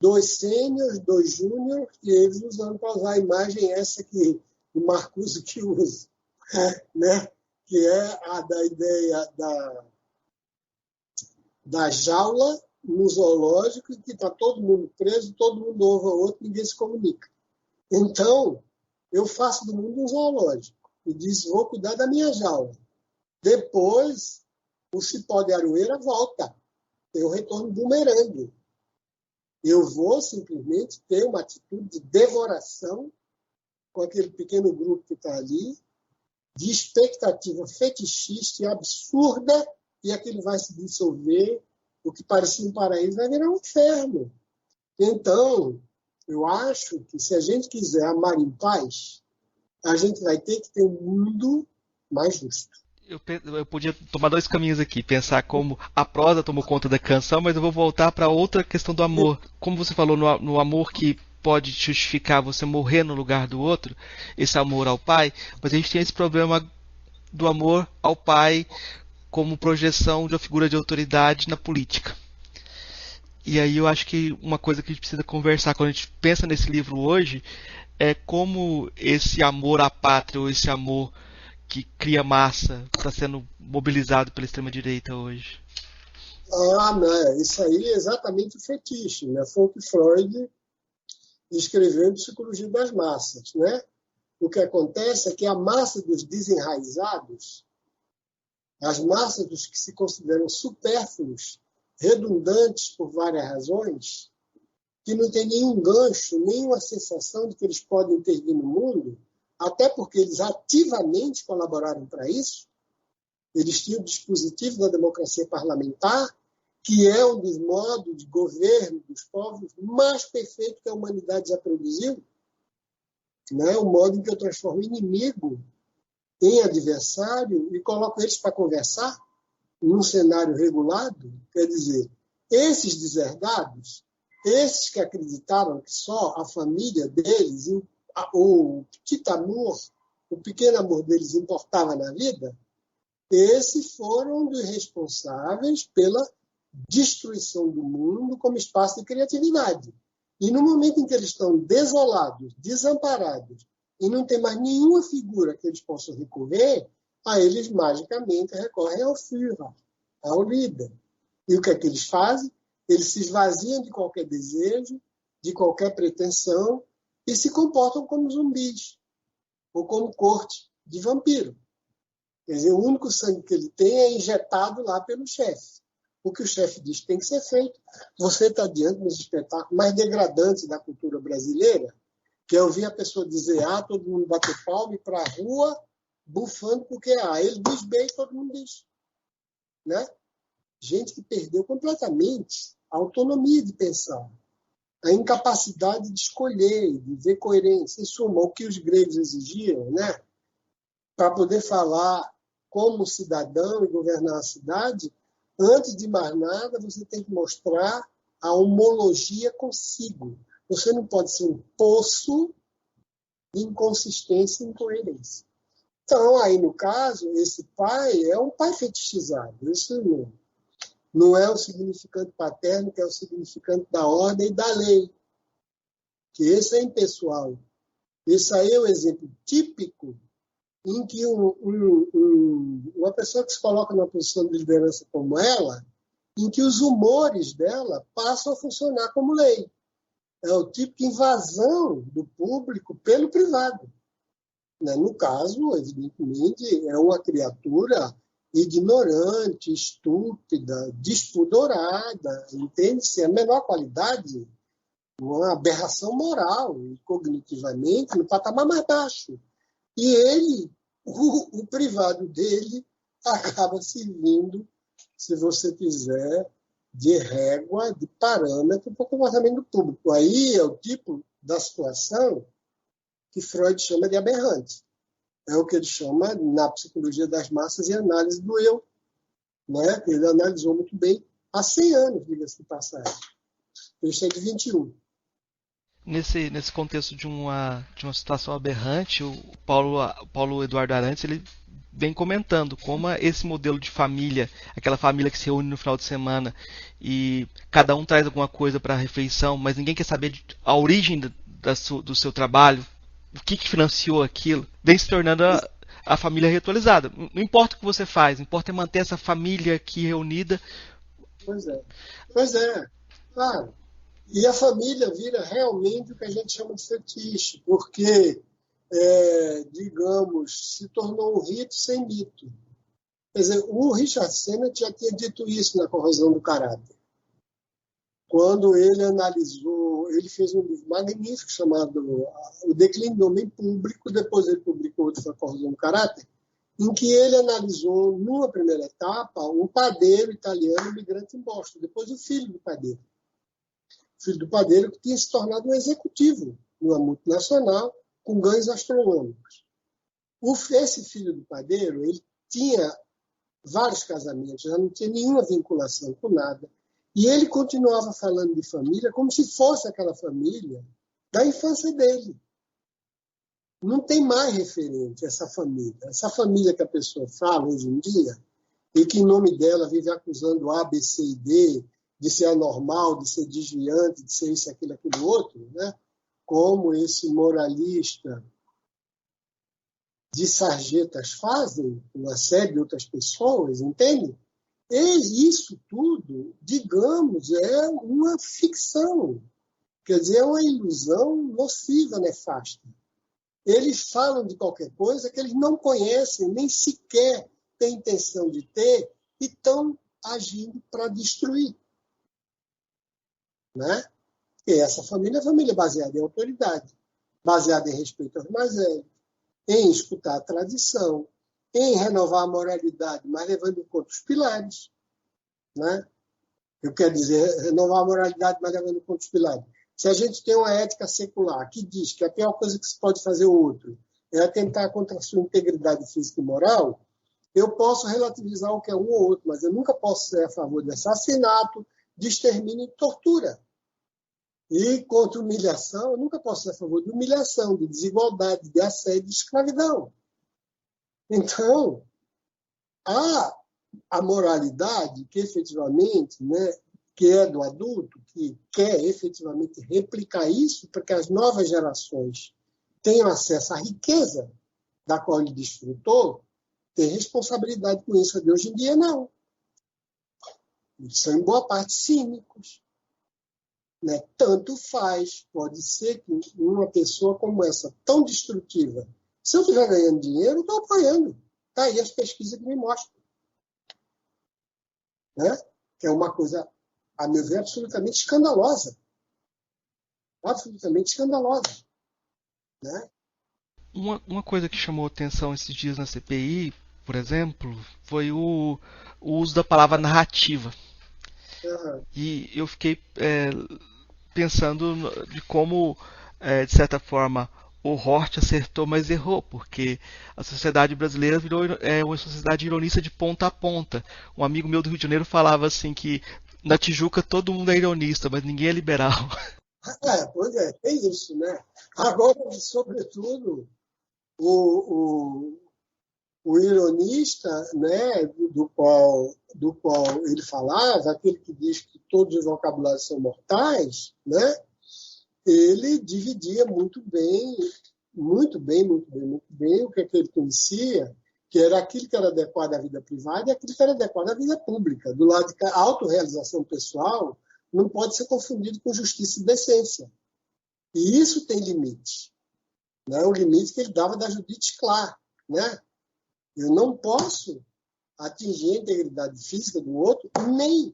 2 sêniors, 2 júnior, e eles usando para usar a imagem essa que o Marcuse que usa, né? Que é a da ideia da jaula no zoológico, em que está todo mundo preso, todo mundo ouve ao outro, ninguém se comunica. Então, eu faço do mundo um zoológico e diz, vou cuidar da minha jaula. Depois, o cipó de aroeira volta. Tem o retorno bumerangue. Eu vou simplesmente ter uma atitude de devoração com aquele pequeno grupo que está ali, de expectativa fetichista e absurda, e aquilo vai se dissolver. O que parecia um paraíso vai virar um inferno. Então, eu acho que se a gente quiser amar em paz, a gente vai ter que ter um mundo mais justo. Eu podia tomar 2 caminhos aqui, pensar como a prosa tomou conta da canção, mas eu vou voltar para outra questão do amor. Como você falou no amor que pode justificar você morrer no lugar do outro, esse amor ao pai, mas a gente tem esse problema do amor ao pai como projeção de uma figura de autoridade na política. E aí eu acho que uma coisa que a gente precisa conversar quando a gente pensa nesse livro hoje é como esse amor à pátria, ou esse amor que cria massa, está sendo mobilizado pela extrema-direita hoje. Não, isso aí é exatamente o fetiche. Né? Foi o que Freud escreveu em Psicologia das Massas, né? O que acontece é que a massa dos desenraizados, as massas dos que se consideram supérfluos, redundantes por várias razões, que não tem nenhum gancho, nenhuma sensação de que eles podem intervir no mundo, até porque eles ativamente colaboraram para isso. Eles tinham o dispositivo da democracia parlamentar, que é um dos modos de governo dos povos mais perfeito que a humanidade já produziu, né? O modo em que eu transformo inimigo em adversário e coloco eles para conversar num cenário regulado. Quer dizer, esses deserdados, esses que acreditaram que só a família deles, o petit amour, o pequeno amor deles importava na vida, esses foram dos responsáveis pela destruição do mundo como espaço de criatividade. E no momento em que eles estão desolados, desamparados, e não tem mais nenhuma figura que eles possam recorrer, a eles magicamente recorrem ao Führer, ao líder. E o que é que eles fazem? Eles se esvaziam de qualquer desejo, de qualquer pretensão, e se comportam como zumbis, ou como corte de vampiro. Quer dizer, o único sangue que ele tem é injetado lá pelo chefe. O que o chefe diz que tem que ser feito. Você está diante dos espetáculos mais degradantes da cultura brasileira, que é ouvir a pessoa dizer A, todo mundo bater palma, ir para a rua, bufando porque A. Ele diz B e todo mundo diz. Né? Gente que perdeu completamente a autonomia de pensar, a incapacidade de escolher, de ver coerência. Em suma, o que os gregos exigiam, né? Para poder falar como cidadão e governar a cidade, antes de mais nada, você tem que mostrar a homologia consigo. Você não pode ser um poço de inconsistência e incoerência. Então, aí no caso, esse pai é um pai fetichizado. Isso não é o significante paterno, que é o significante da ordem e da lei. Que esse é impessoal. Esse aí é o exemplo típico em que uma pessoa que se coloca numa posição de liderança como ela, em que os humores dela passam a funcionar como lei. É o tipo de invasão do público pelo privado. No caso, evidentemente, é uma criatura ignorante, estúpida, despudorada, entende-se? A menor qualidade, uma aberração moral e cognitivamente no patamar mais baixo. E ele, o privado dele, acaba servindo, se você quiser, de régua, de parâmetro para o comportamento do público. Aí é o tipo da situação que Freud chama de aberrante. É o que ele chama, na psicologia das massas, de análise do eu. Né? Ele analisou muito bem há 100 anos, diga-se de passagem. Eu estou de 21. Nesse contexto de uma situação aberrante, o Paulo Eduardo Arantes ele vem comentando como esse modelo de família, aquela família que se reúne no final de semana e cada um traz alguma coisa para a refeição, mas ninguém quer saber a origem do seu trabalho, o que financiou aquilo, vem se tornando a família ritualizada. Não importa o que você faz, importa manter essa família aqui reunida. Pois é, claro. E a família vira realmente o que a gente chama de fetiche, porque, digamos, se tornou um rito sem mito. Quer dizer, o Richard Sennett já tinha dito isso na Corrosão do Caráter. Quando ele analisou, ele fez um livro magnífico chamado O Declínio do Homem Público, depois ele publicou outro, foi a Corrosão do Caráter, em que ele analisou, numa primeira etapa, um padeiro italiano migrante em Boston, depois o filho do padeiro. Filho do padeiro que tinha se tornado um executivo numa multinacional com ganhos astronômicos. Esse filho do padeiro, ele tinha vários casamentos, já não tinha nenhuma vinculação com nada, e ele continuava falando de família como se fosse aquela família da infância dele. Não tem mais referente essa família que a pessoa fala hoje em dia, e que em nome dela vive acusando A, B, C e D, de ser anormal, de ser desviante, de ser isso, aquilo, outro, né? Como esse moralista de sarjetas fazem, uma série de outras pessoas, entende? E isso tudo, digamos, é uma ficção Quer dizer, é uma ilusão nociva, nefasta. Eles falam de qualquer coisa que eles não conhecem, nem sequer têm intenção de ter, e estão agindo para destruir. Né? E essa família é família baseada em autoridade, baseada em respeito aos mais velhos, em escutar a tradição, em renovar a moralidade, mas levando em conta os pilares. Né? Eu quero dizer, renovar a moralidade, mas levando em conta os pilares. Se a gente tem uma ética secular que diz que a pior coisa que se pode fazer ao outro é atentar contra a sua integridade física e moral, eu posso relativizar o que é um ou outro, mas eu nunca posso ser a favor de assassinato, de extermínio e tortura. E contra humilhação, eu nunca posso ser a favor de humilhação, de desigualdade, de assédio, de escravidão. Então, a moralidade que efetivamente, né, que é do adulto, que quer efetivamente replicar isso para que as novas gerações tenham acesso à riqueza da qual ele desfrutou, tem responsabilidade com isso. De hoje em dia, não. Eles são, em boa parte, cínicos. Né? Tanto faz, pode ser que uma pessoa como essa, tão destrutiva, se eu estiver ganhando dinheiro, eu estou apoiando. Está aí as pesquisas que me mostram. Né? Que é uma coisa, a meu ver, absolutamente escandalosa. Absolutamente escandalosa. Né? Uma coisa que chamou atenção esses dias na CPI, por exemplo, foi o uso da palavra narrativa. E eu fiquei pensando de como, de certa forma, o Hort acertou, mas errou, porque a sociedade brasileira virou uma sociedade ironista de ponta a ponta. Um amigo meu do Rio de Janeiro falava assim que na Tijuca todo mundo é ironista, mas ninguém é liberal. Pois é, tem isso, né? Agora, sobretudo, o ironista, né, do qual ele falava, aquele que diz que todos os vocabulários são mortais, né, ele dividia muito bem o que ele conhecia, que era aquilo que era adequado à vida privada e aquilo que era adequado à vida pública. Do lado de a autorrealização pessoal não pode ser confundido com justiça e decência. E isso tem limite. Né? O limite que ele dava da Judith Clark, né? Eu não posso atingir a integridade física do outro nem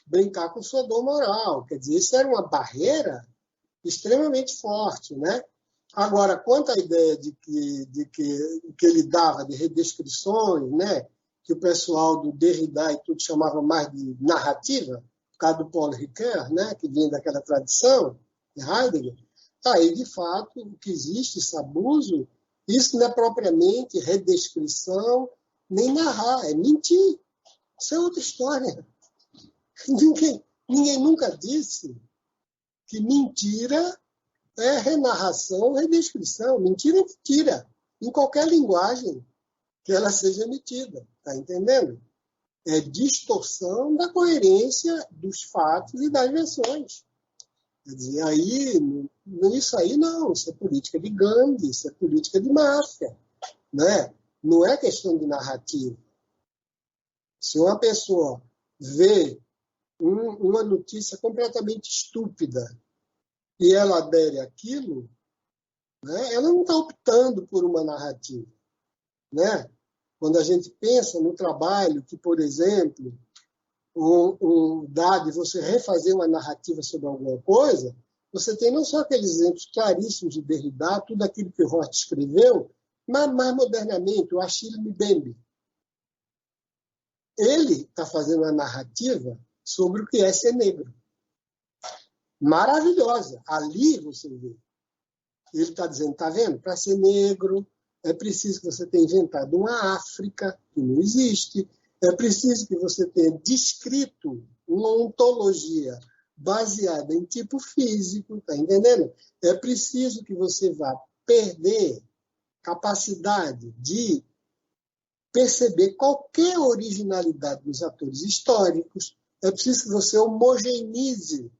brincar com sua dor moral. Quer dizer, isso era uma barreira extremamente forte. Né? Agora, quanto à ideia de que ele dava de redescrições, né? Que o pessoal do Derrida e tudo chamava mais de narrativa, por causa do Paul Ricoeur, né? Que vinha daquela tradição de Heidegger, aí, de fato, o que existe, esse abuso, isso não é propriamente redescrição, nem narrar, é mentir. Isso é outra história. Ninguém nunca disse que mentira é renarração, redescrição. Mentira é mentira, em qualquer linguagem que ela seja emitida. Está entendendo? É distorção da coerência dos fatos e das versões. Quer dizer, isso aí não, isso é política de gangue, isso é política de máfia. Né? Não é questão de narrativa. Se uma pessoa vê uma notícia completamente estúpida e ela adere àquilo, né, ela não está optando por uma narrativa. Né? Quando a gente pensa no trabalho que, por exemplo, dá de você refazer uma narrativa sobre alguma coisa, você tem não só aqueles exemplos claríssimos de Derrida, tudo aquilo que o Hort escreveu, mas mais modernamente, o Achille Mbembe. Ele está fazendo uma narrativa sobre o que é ser negro. Maravilhosa. Ali você vê. Ele está dizendo, está vendo? Para ser negro, é preciso que você tenha inventado uma África, que não existe. É preciso que você tenha descrito uma ontologia baseada em tipo físico, está entendendo? É preciso que você vá perder capacidade de perceber qualquer originalidade dos atores históricos. É preciso que você homogeneize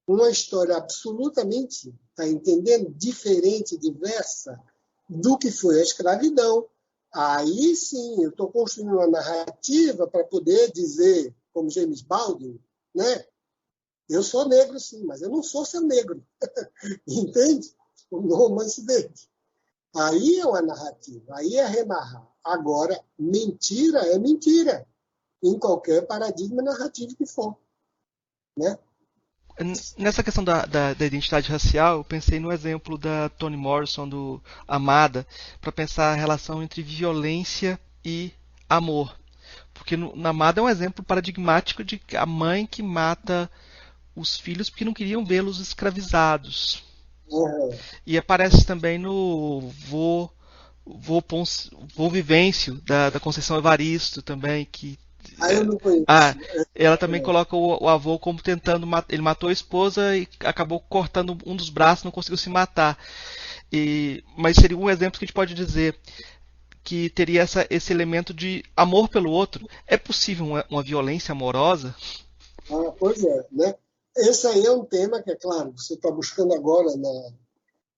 uma história absolutamente, está entendendo? Diferente, diversa do que foi a escravidão. Aí sim, eu estou construindo uma narrativa para poder dizer, como James Baldwin, né? Eu sou negro, sim, mas eu não sou seu negro. Entende? No romance dele. Aí é uma narrativa, aí é renarrar. Agora, mentira é mentira, em qualquer paradigma narrativo que for. Né? Nessa questão da identidade racial, eu pensei no exemplo da Toni Morrison, do Amada, para pensar a relação entre violência e amor. Porque na Amada é um exemplo paradigmático de a mãe que mata os filhos porque não queriam vê-los escravizados. Uhum. E aparece também no Vô Vivêncio, da Conceição Evaristo também, que Aí eu não ah, conheço. ela também coloca o avô como tentando ele matou a esposa e acabou cortando um dos braços, não conseguiu se matar. Mas seria um exemplo que a gente pode dizer que teria esse elemento de amor pelo outro. É possível uma violência amorosa? Pois é, né? Esse aí é um tema que, é claro, você está buscando agora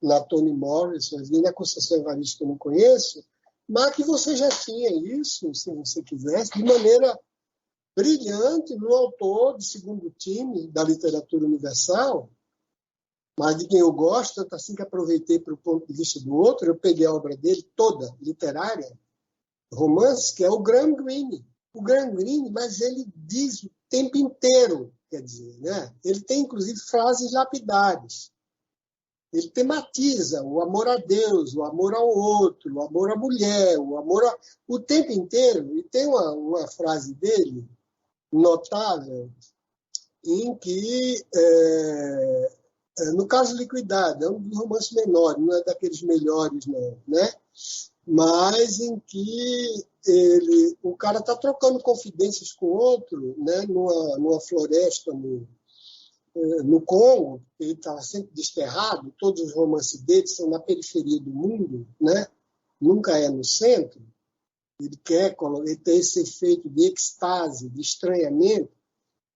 na Toni Morrison, e na Conceição Evaristo, que eu não conheço, mas que você já tinha isso, se você quisesse, de maneira brilhante no autor de segundo time da literatura universal, mas de quem eu gosto, tanto assim que aproveitei para o ponto de vista do outro, eu peguei a obra dele toda, literária, romance, que é o Graham Greene. O Graham Greene, mas ele diz o tempo inteiro, quer dizer, né? Ele tem, inclusive, frases lapidares. Ele tematiza o amor a Deus, o amor ao outro, o amor à mulher, o tempo inteiro. E tem uma frase dele, notável, em que, no caso Liquidado, é um dos romances menores, não é daqueles melhores, não, né? Mas em que o cara está trocando confidências com o outro, né? numa floresta no Congo, ele estava sempre desterrado, todos os romances dele são na periferia do mundo, né? Nunca é no centro. Ele tem esse efeito de extase, de estranhamento.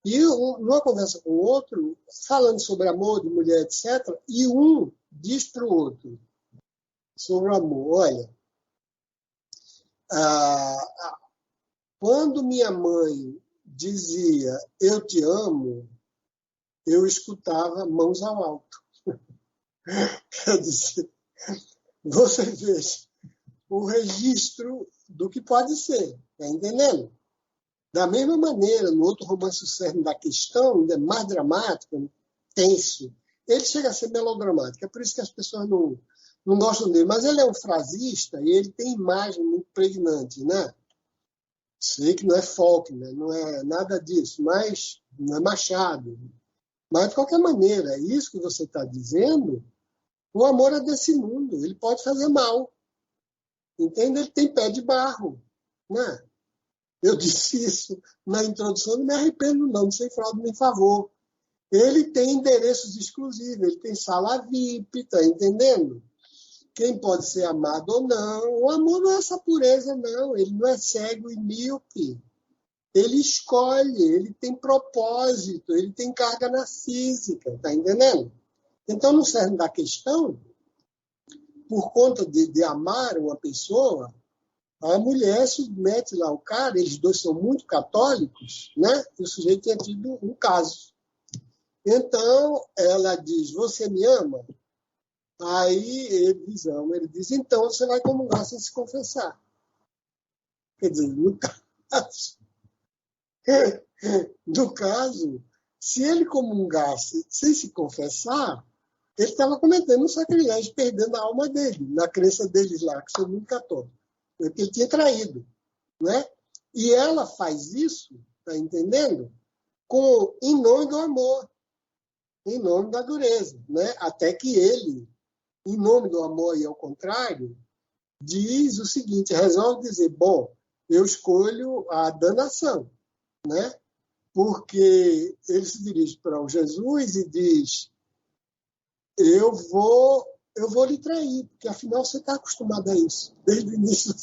E numa conversa com o outro, falando sobre amor, de mulher, etc., e um diz para o outro sobre o amor: olha, quando minha mãe dizia eu te amo, eu escutava mãos ao alto. Quer dizer, você veja o registro do que pode ser, está entendendo? Da mesma maneira, no outro romance, O Cerne da Questão, ainda é mais dramático, tenso, ele chega a ser melodramático, é por isso que as pessoas não gostam dele, mas ele é um frasista e ele tem imagem muito pregnante, né? Sei que não é Faulkner, não é nada disso, mas não é Machado. Mas, de qualquer maneira, isso que você está dizendo, o amor é desse mundo, ele pode fazer mal. Entende? Ele tem pé de barro. Né? Eu disse isso na introdução, não me arrependo não sem fraude nem favor. Ele tem endereços exclusivos, ele tem sala VIP, está entendendo? Quem pode ser amado ou não. O amor não é essa pureza, não. Ele não é cego e míope. Ele escolhe, ele tem propósito, ele tem carga narcísica, está entendendo? Então, no cerne da questão, por conta de amar uma pessoa, a mulher submete lá o cara, eles dois são muito católicos, né? E o sujeito tinha tido um caso. Então, ela diz, você me ama? Aí eles amam. Ele diz, então você vai comungar sem se confessar. Quer dizer, no caso, se ele comungasse sem se confessar, ele estava cometendo um sacrilégio, perdendo a alma dele, na crença deles lá, que são muito católicos. Porque ele tinha traído. Né? E ela faz isso, está entendendo? Em nome do amor, em nome da dureza. Né? Até que ele, em nome do amor e ao contrário, diz o seguinte, resolve dizer, bom, eu escolho a danação, né? Porque ele se dirige para o Jesus e diz, eu vou lhe trair, porque afinal você está acostumado a isso, desde o início.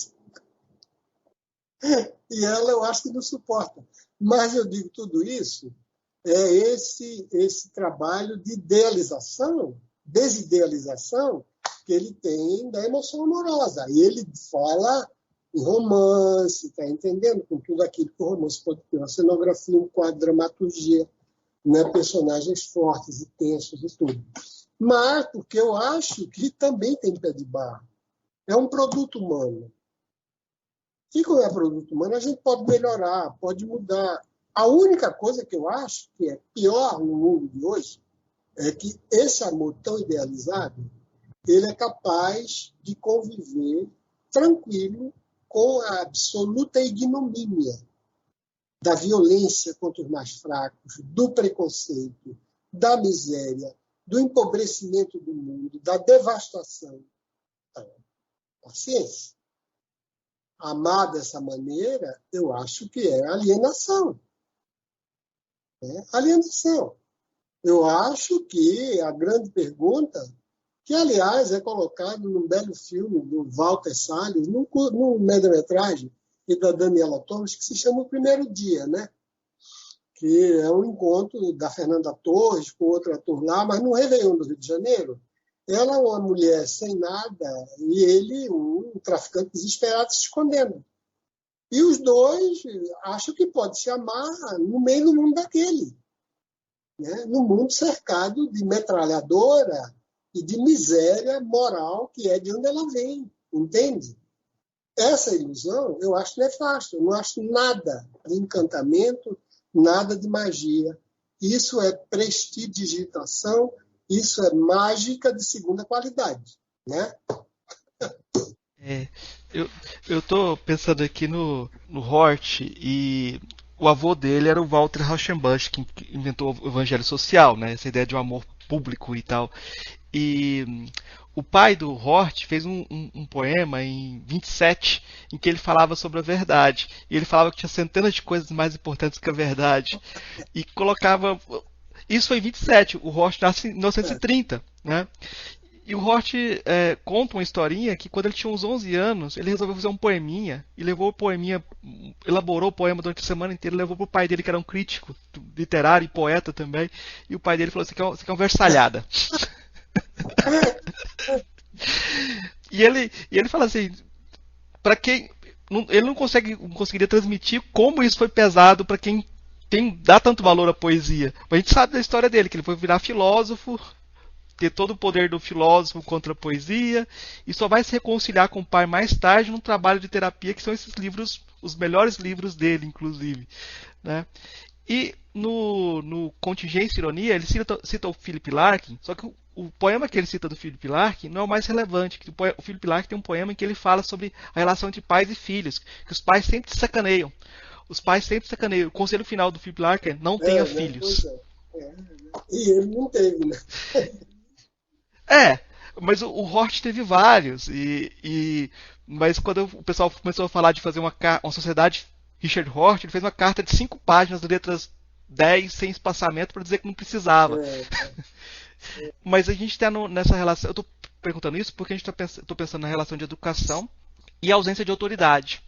E ela, eu acho que não suporta. Mas eu digo tudo isso, é esse trabalho de idealização, desidealização, que ele tem da emoção amorosa. E ele fala em romance, está entendendo? Com tudo aquilo que o romance pode ter, uma cenografia, um quadro, dramaturgia. né, personagens fortes e tensos e tudo. Mas porque eu acho que também tem pé de barro. É um produto humano. E como é produto humano, a gente pode melhorar, pode mudar. A única coisa que eu acho que é pior no mundo de hoje é que esse amor tão idealizado, ele é capaz de conviver tranquilo com a absoluta ignomínia da violência contra os mais fracos, do preconceito, da miséria, do empobrecimento do mundo, da devastação. Então, paciência. Amar dessa maneira, eu acho que é alienação. Alienação. Eu acho que a grande pergunta, que, aliás, é colocado num belo filme do Walter Salles, num média-metragem, e da Daniela Torres, que se chama O Primeiro Dia, né? Que é um encontro da Fernanda Torres com outro ator lá, mas no Réveillon do Rio de Janeiro, ela é uma mulher sem nada e ele, um traficante desesperado, se escondendo. E os dois acham que pode se amar no meio do mundo daquele, né? No mundo cercado de metralhadora e de miséria moral, que é de onde ela vem, entende? Essa ilusão eu acho nefasta, eu não acho nada de encantamento, nada de magia. Isso é prestidigitação, isso é mágica de segunda qualidade, né? É, eu estou pensando aqui no Hort, e o avô dele era o Walter Rauschenbusch, que inventou o evangelho social, né? Essa ideia de um amor público e tal. E o pai do Hort fez um poema em 27 em que ele falava sobre a verdade. E ele falava que tinha centenas de coisas mais importantes que a verdade. E colocava. Isso foi em 27, o Hort nasce em 1930, né? E o Hort conta uma historinha que quando ele tinha uns 11 anos, ele resolveu fazer um poeminha e levou o poeminha, elaborou o poema durante a semana inteira, levou pro pai dele, que era um crítico literário e poeta também, e o pai dele falou: Você quer uma versalhada. E ele fala assim, para quem ele não conseguiria transmitir como isso foi pesado para quem dá tanto valor à poesia. Mas a gente sabe da história dele, que ele foi virar filósofo, ter todo o poder do filósofo contra a poesia, e só vai se reconciliar com o pai mais tarde num trabalho de terapia, que são esses livros, os melhores livros dele, inclusive, né? E no Contingência e Ironia, ele cita o Philip Larkin, só que o poema que ele cita do Philip Larkin não é o mais relevante. O Philip Larkin tem um poema em que ele fala sobre a relação entre pais e filhos, que os pais sempre se sacaneiam. Os pais sempre se sacaneiam. O conselho final do Philip Larkin é: não tenha filhos. Pois é. E ele não teve, né? Mas o Hort teve vários. Mas quando o pessoal começou a falar de fazer uma sociedade Richard Hort, ele fez uma carta de 5 páginas, letras 10, sem espaçamento, para dizer que não precisava. Mas a gente está nessa relação. Eu estou perguntando isso porque a gente estou pensando na relação de educação e ausência de autoridade.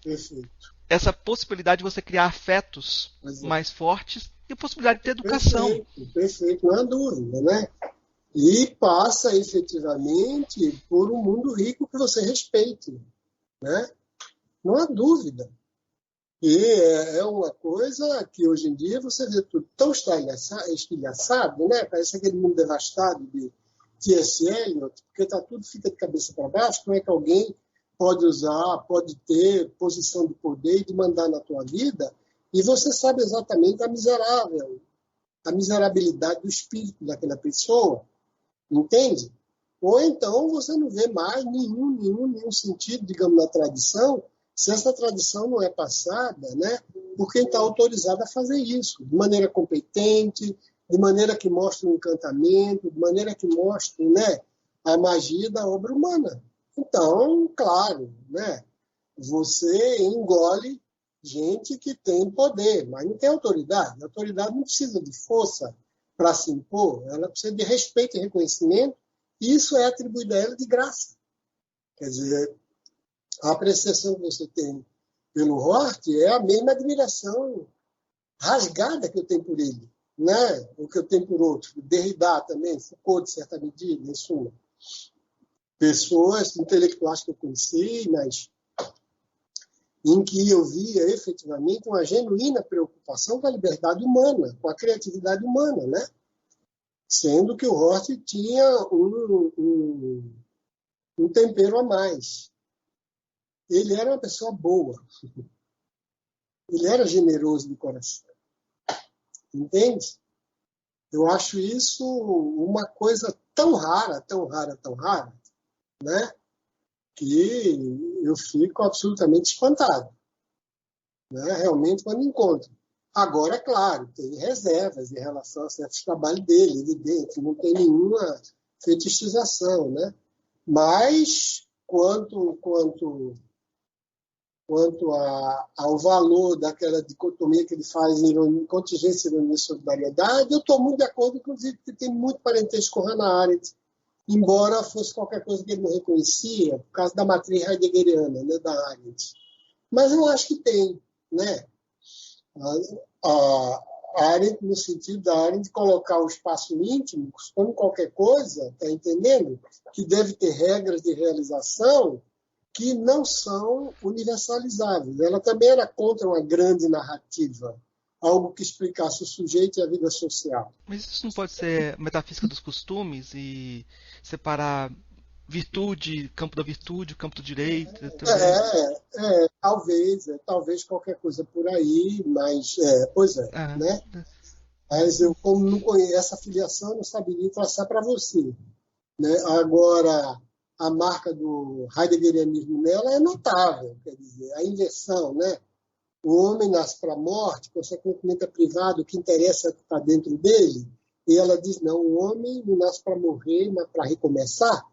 Perfeito. Essa possibilidade de você criar afetos mais fortes e a possibilidade de ter educação. Perfeito, não há dúvida, né? E passa efetivamente por um mundo rico que você respeite, né? Não há dúvida. E é uma coisa que hoje em dia você vê tudo tão estilhaçado, né? Parece aquele mundo devastado de T.S. Eliot, porque tudo fica de cabeça para baixo. Como é que alguém pode ter posição de poder e de mandar na tua vida, e você sabe exatamente a miserabilidade do espírito daquela pessoa, entende? Ou então você não vê mais nenhum sentido, digamos, na tradição, se essa tradição não é passada, né, por quem está autorizado a fazer isso, de maneira competente, de maneira que mostre um encantamento, de maneira que mostre, né, a magia da obra humana. Então, claro, né, você engole gente que tem poder, mas não tem autoridade. A autoridade não precisa de força para se impor, ela precisa de respeito e reconhecimento, e isso é atribuído a ela de graça. Quer dizer, a apreciação que você tem pelo Hort é a mesma admiração rasgada que eu tenho por ele, né? O que eu tenho por outros. Derrida também, Foucault, de certa medida, em suma. Pessoas intelectuais que eu conheci, mas em que eu via efetivamente uma genuína preocupação com a liberdade humana, com a criatividade humana, né? Sendo que o Hort tinha um tempero a mais. Ele era uma pessoa boa, ele era generoso de coração, entende? Eu acho isso uma coisa tão rara, tão rara, tão rara, né? Que eu fico absolutamente espantado, né? Realmente, quando encontro. Agora, é claro, tem reservas em relação a certos trabalhos dele, evidente, não tem nenhuma fetichização, né? Mas, quanto ao valor daquela dicotomia que ele faz em contingência, ironia e solidariedade, eu estou muito de acordo, inclusive, porque tem muito parentesco com Hannah Arendt, embora fosse qualquer coisa que ele não reconhecia, por causa da matriz heideggeriana, né, da Arendt. Mas eu acho que tem, né? A Arendt, no sentido da Arendt de colocar o espaço íntimo como qualquer coisa, está entendendo? Que deve ter regras de realização que não são universalizáveis. Ela também era contra uma grande narrativa, algo que explicasse o sujeito e a vida social. Mas isso não pode ser metafísica dos costumes e separar virtude, campo da virtude, campo do direito também? Talvez qualquer coisa por aí, mas, pois é, Ah, né? Mas eu, como não conheço essa filiação, não saberia traçar para você, né? Agora, a marca do heideggerianismo nela é notável, quer dizer, a inversão, né? O homem nasce para a morte, consequentemente é privado, o que interessa está dentro dele, e ela diz, não, o homem não nasce para morrer, mas para recomeçar,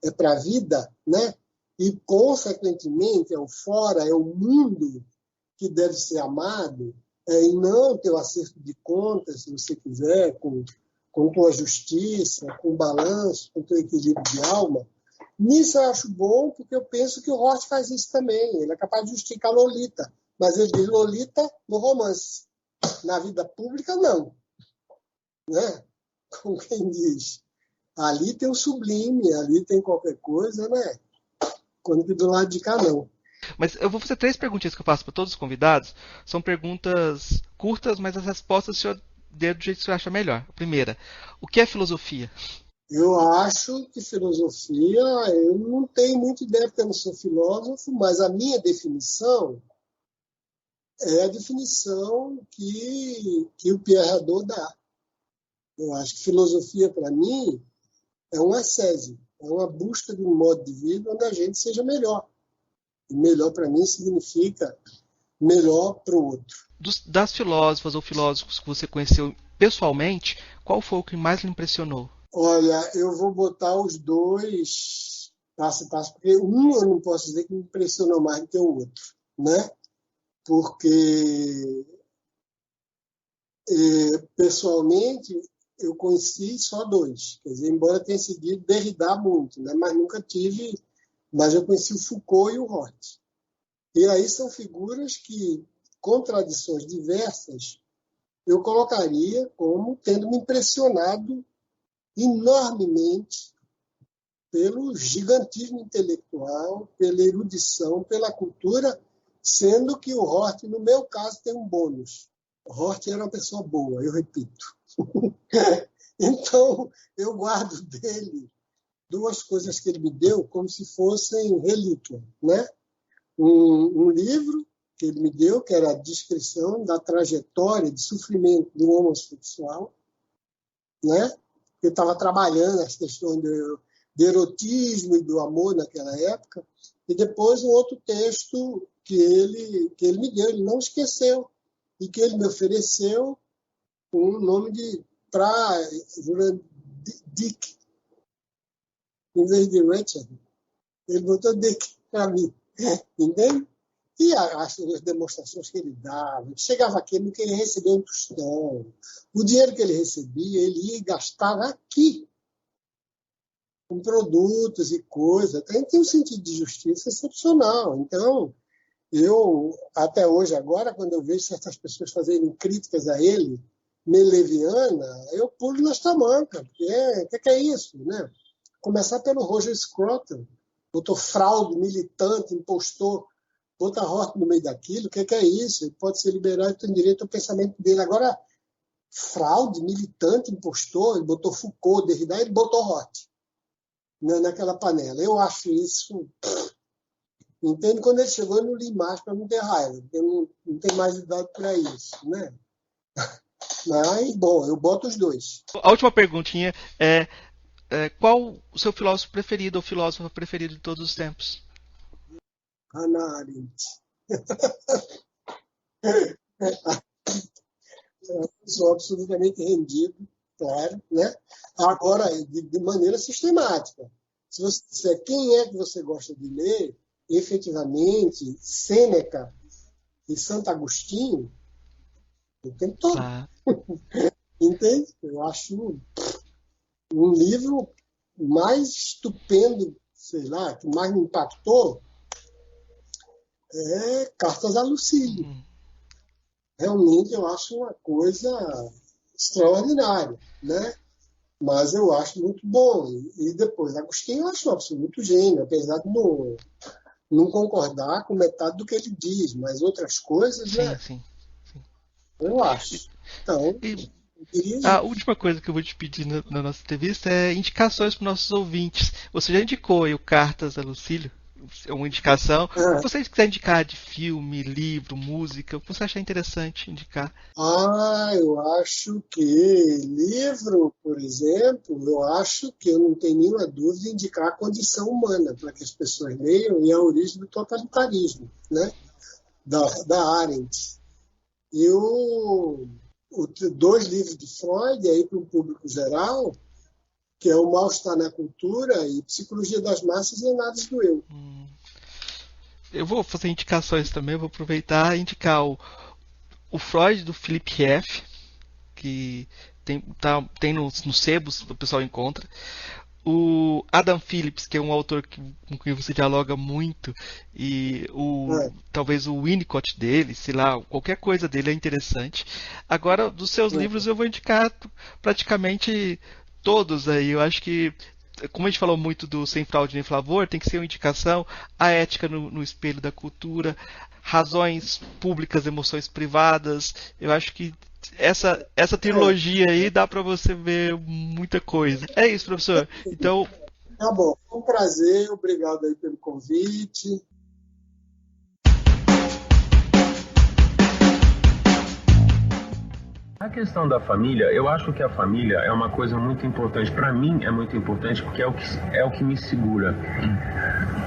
é para a vida, né? E, consequentemente, é o fora, é o mundo que deve ser amado, e não ter o acerto de contas, se você quiser, com tua justiça, com balanço, com teu equilíbrio de alma. Nisso eu acho bom, porque eu penso que o Hort faz isso também. Ele é capaz de justificar Lolita, mas ele diz Lolita no romance. Na vida pública, não. Né? Como quem diz. Ali tem o sublime, ali tem qualquer coisa, né? Quando que do lado de cá, não. Mas eu vou fazer 3 perguntinhas que eu faço para todos os convidados. São perguntas curtas, mas as respostas o senhor dê do jeito que o senhor acha melhor. A primeira, o que é filosofia? Eu acho que filosofia, eu não tenho muita ideia porque eu não sou filósofo, mas a minha definição é a definição que o Pierre Hadot dá. Eu acho que filosofia, para mim, é um ascese, é uma busca de um modo de vida onde a gente seja melhor. E melhor, para mim, significa melhor para o outro. Das filósofas ou filósofos que você conheceu pessoalmente, qual foi o que mais lhe impressionou? Olha, eu vou botar os dois passo a passo, porque um eu não posso dizer que me impressionou mais do que o outro, né? Porque, pessoalmente, eu conheci só dois. Quer dizer, embora tenha seguido Derrida muito, né? Mas eu conheci o Foucault e o Hort. E aí são figuras que, com tradições diversas, eu colocaria como tendo me impressionado enormemente pelo gigantismo intelectual, pela erudição, pela cultura, sendo que o Hort, no meu caso, tem um bônus. O Hort era uma pessoa boa, eu repito. Então, eu guardo dele duas coisas que ele me deu como se fossem relíquia, né? Um livro que ele me deu, que era a descrição da trajetória de sofrimento do homossexual, né? Eu estava trabalhando as questões de erotismo e do amor naquela época, e depois um outro texto que ele me deu, ele não esqueceu, e que ele me ofereceu com o nome de Dick, em vez de Richard. Ele botou Dick para mim, entende? E as demonstrações que ele dava, chegava aqui, ele não queria receber um tostão. O dinheiro que ele recebia, ele ia e gastava aqui, com produtos e coisas. Então, tem um sentido de justiça excepcional. Então, eu, até hoje, agora, quando eu vejo certas pessoas fazerem críticas a ele, meio leviana, eu pulo nas tamancas, porque o que é isso? Né? Começar pelo Roger Scruton, doutor fraude, militante, impostor botar Roth no meio daquilo, o que é isso? Ele pode ser liberal e tem direito ao pensamento dele. Agora, fraude, militante, impostor, ele botou Foucault, Derrida, ele botou Roth naquela panela. Eu acho isso... Entende? Quando ele chegou, eu não li mais para não ter raiva, porque eu não tenho mais idade para isso, né? Mas, bom, eu boto os dois. A última perguntinha é qual o seu filósofo preferido ou filósofa preferido de todos os tempos? Hannah Arendt. Eu sou absolutamente rendido, claro, né? Agora, de maneira sistemática. Se você disser quem é que você gosta de ler, efetivamente, Sêneca e Santo Agostinho, o tempo todo. Ah. Entende? Eu acho um livro mais estupendo, sei lá, que mais me impactou, é Cartas a Lucílio. Realmente eu acho uma coisa extraordinária, né? Mas eu acho muito bom. E depois, Agostinho eu acho um absoluto gênio, apesar de não concordar com metade do que ele diz, mas outras coisas, sim, né? Sim. Eu acho. Então, a última coisa que eu vou te pedir na nossa entrevista é indicações para os nossos ouvintes. Você já indicou aí o Cartas a Lucílio? É uma indicação. Se você quiser indicar de filme, livro, música, o que você achar interessante indicar? Eu acho que livro, por exemplo, eu acho que eu não tenho nenhuma dúvida em indicar A Condição Humana, para que as pessoas leiam, e A Origem do Totalitarismo, né? Da Arendt. E dois livros de Freud, aí para o público geral, que é O Mal-Estar na Cultura e Psicologia das Massas e Análises do Eu. Eu vou fazer indicações também, vou aproveitar e indicar o Freud do Philip F., que tem nos sebos, o pessoal encontra. O Adam Phillips, que é um autor com quem você dialoga muito, e talvez o Winnicott dele, sei lá, qualquer coisa dele é interessante. Agora, dos seus livros eu vou indicar praticamente todos aí. Eu acho que, como a gente falou muito do Sem Fraude Nem Flavor, tem que ser uma indicação. A Ética no Espelho da Cultura, Razões Públicas, Emoções Privadas. Eu acho que essa trilogia aí dá para você ver muita coisa. É isso, professor. Então... Tá bom. Foi um prazer. Obrigado aí pelo convite. A questão da família, eu acho que a família é uma coisa muito importante. Para mim é muito importante porque é o que me segura.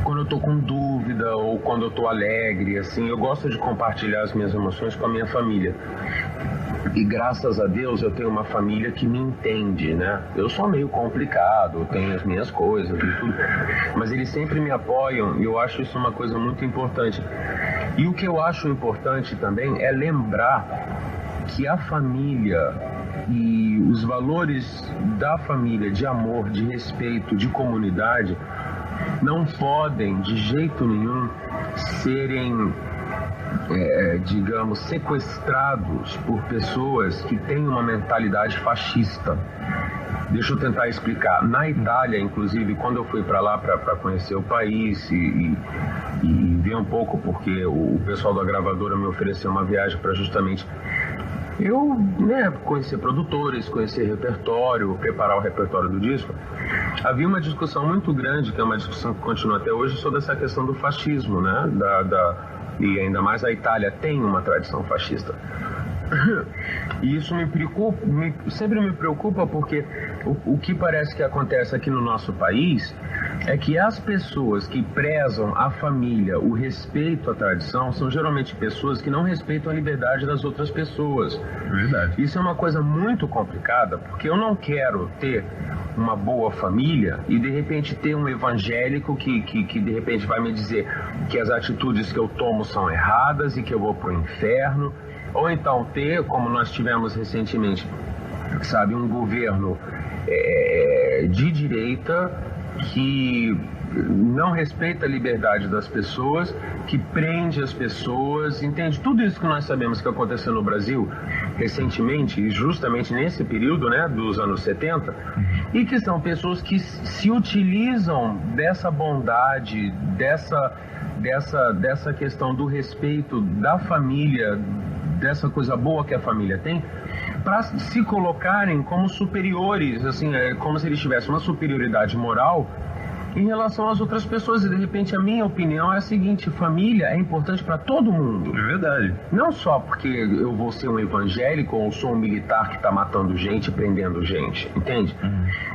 Quando eu tô com dúvida ou quando eu tô alegre, assim, eu gosto de compartilhar as minhas emoções com a minha família. E graças a Deus eu tenho uma família que me entende, né? Eu sou meio complicado, tenho as minhas coisas e tudo, mas eles sempre me apoiam e eu acho isso uma coisa muito importante. E o que eu acho importante também é lembrar que a família e os valores da família, de amor, de respeito, de comunidade, não podem de jeito nenhum serem, digamos, sequestrados por pessoas que têm uma mentalidade fascista. Deixa eu tentar explicar. Na Itália, inclusive, quando eu fui para lá para conhecer o país e ver um pouco, porque o pessoal da gravadora me ofereceu uma viagem para justamente conhecer produtores, conhecer repertório, preparar o repertório do disco. Havia uma discussão muito grande, que é uma discussão que continua até hoje, sobre essa questão do fascismo, né? E ainda mais a Itália tem uma tradição fascista. E isso sempre me preocupa porque o que parece que acontece aqui no nosso país é que as pessoas que prezam a família, o respeito à tradição, são geralmente pessoas que não respeitam a liberdade das outras pessoas. Verdade. Isso é uma coisa muito complicada, porque eu não quero ter uma boa família e de repente ter um evangélico que de repente vai me dizer que as atitudes que eu tomo são erradas e que eu vou pro inferno. Ou então ter, como nós tivemos recentemente, sabe, um governo de direita que não respeita a liberdade das pessoas, que prende as pessoas, entende? Tudo isso que nós sabemos que aconteceu no Brasil recentemente, e justamente nesse período, né, dos anos 70, e que são pessoas que se utilizam dessa bondade, dessa questão do respeito da família, dessa coisa boa que a família tem, para se colocarem como superiores, assim, como se eles tivessem uma superioridade moral em relação às outras pessoas. E de repente a minha opinião é a seguinte: família é importante para todo mundo. É verdade. Não só porque eu vou ser um evangélico ou sou um militar que tá matando gente, prendendo gente, entende?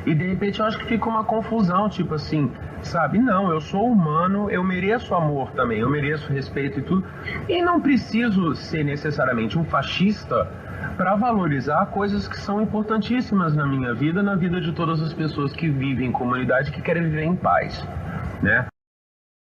E de repente eu acho que fica uma confusão, tipo assim, sabe? Não, eu sou humano, eu mereço amor também, eu mereço respeito e tudo. E não preciso ser necessariamente um fascista para valorizar coisas que são importantíssimas na minha vida, na vida de todas as pessoas que vivem em comunidade, que querem viver em paz, né?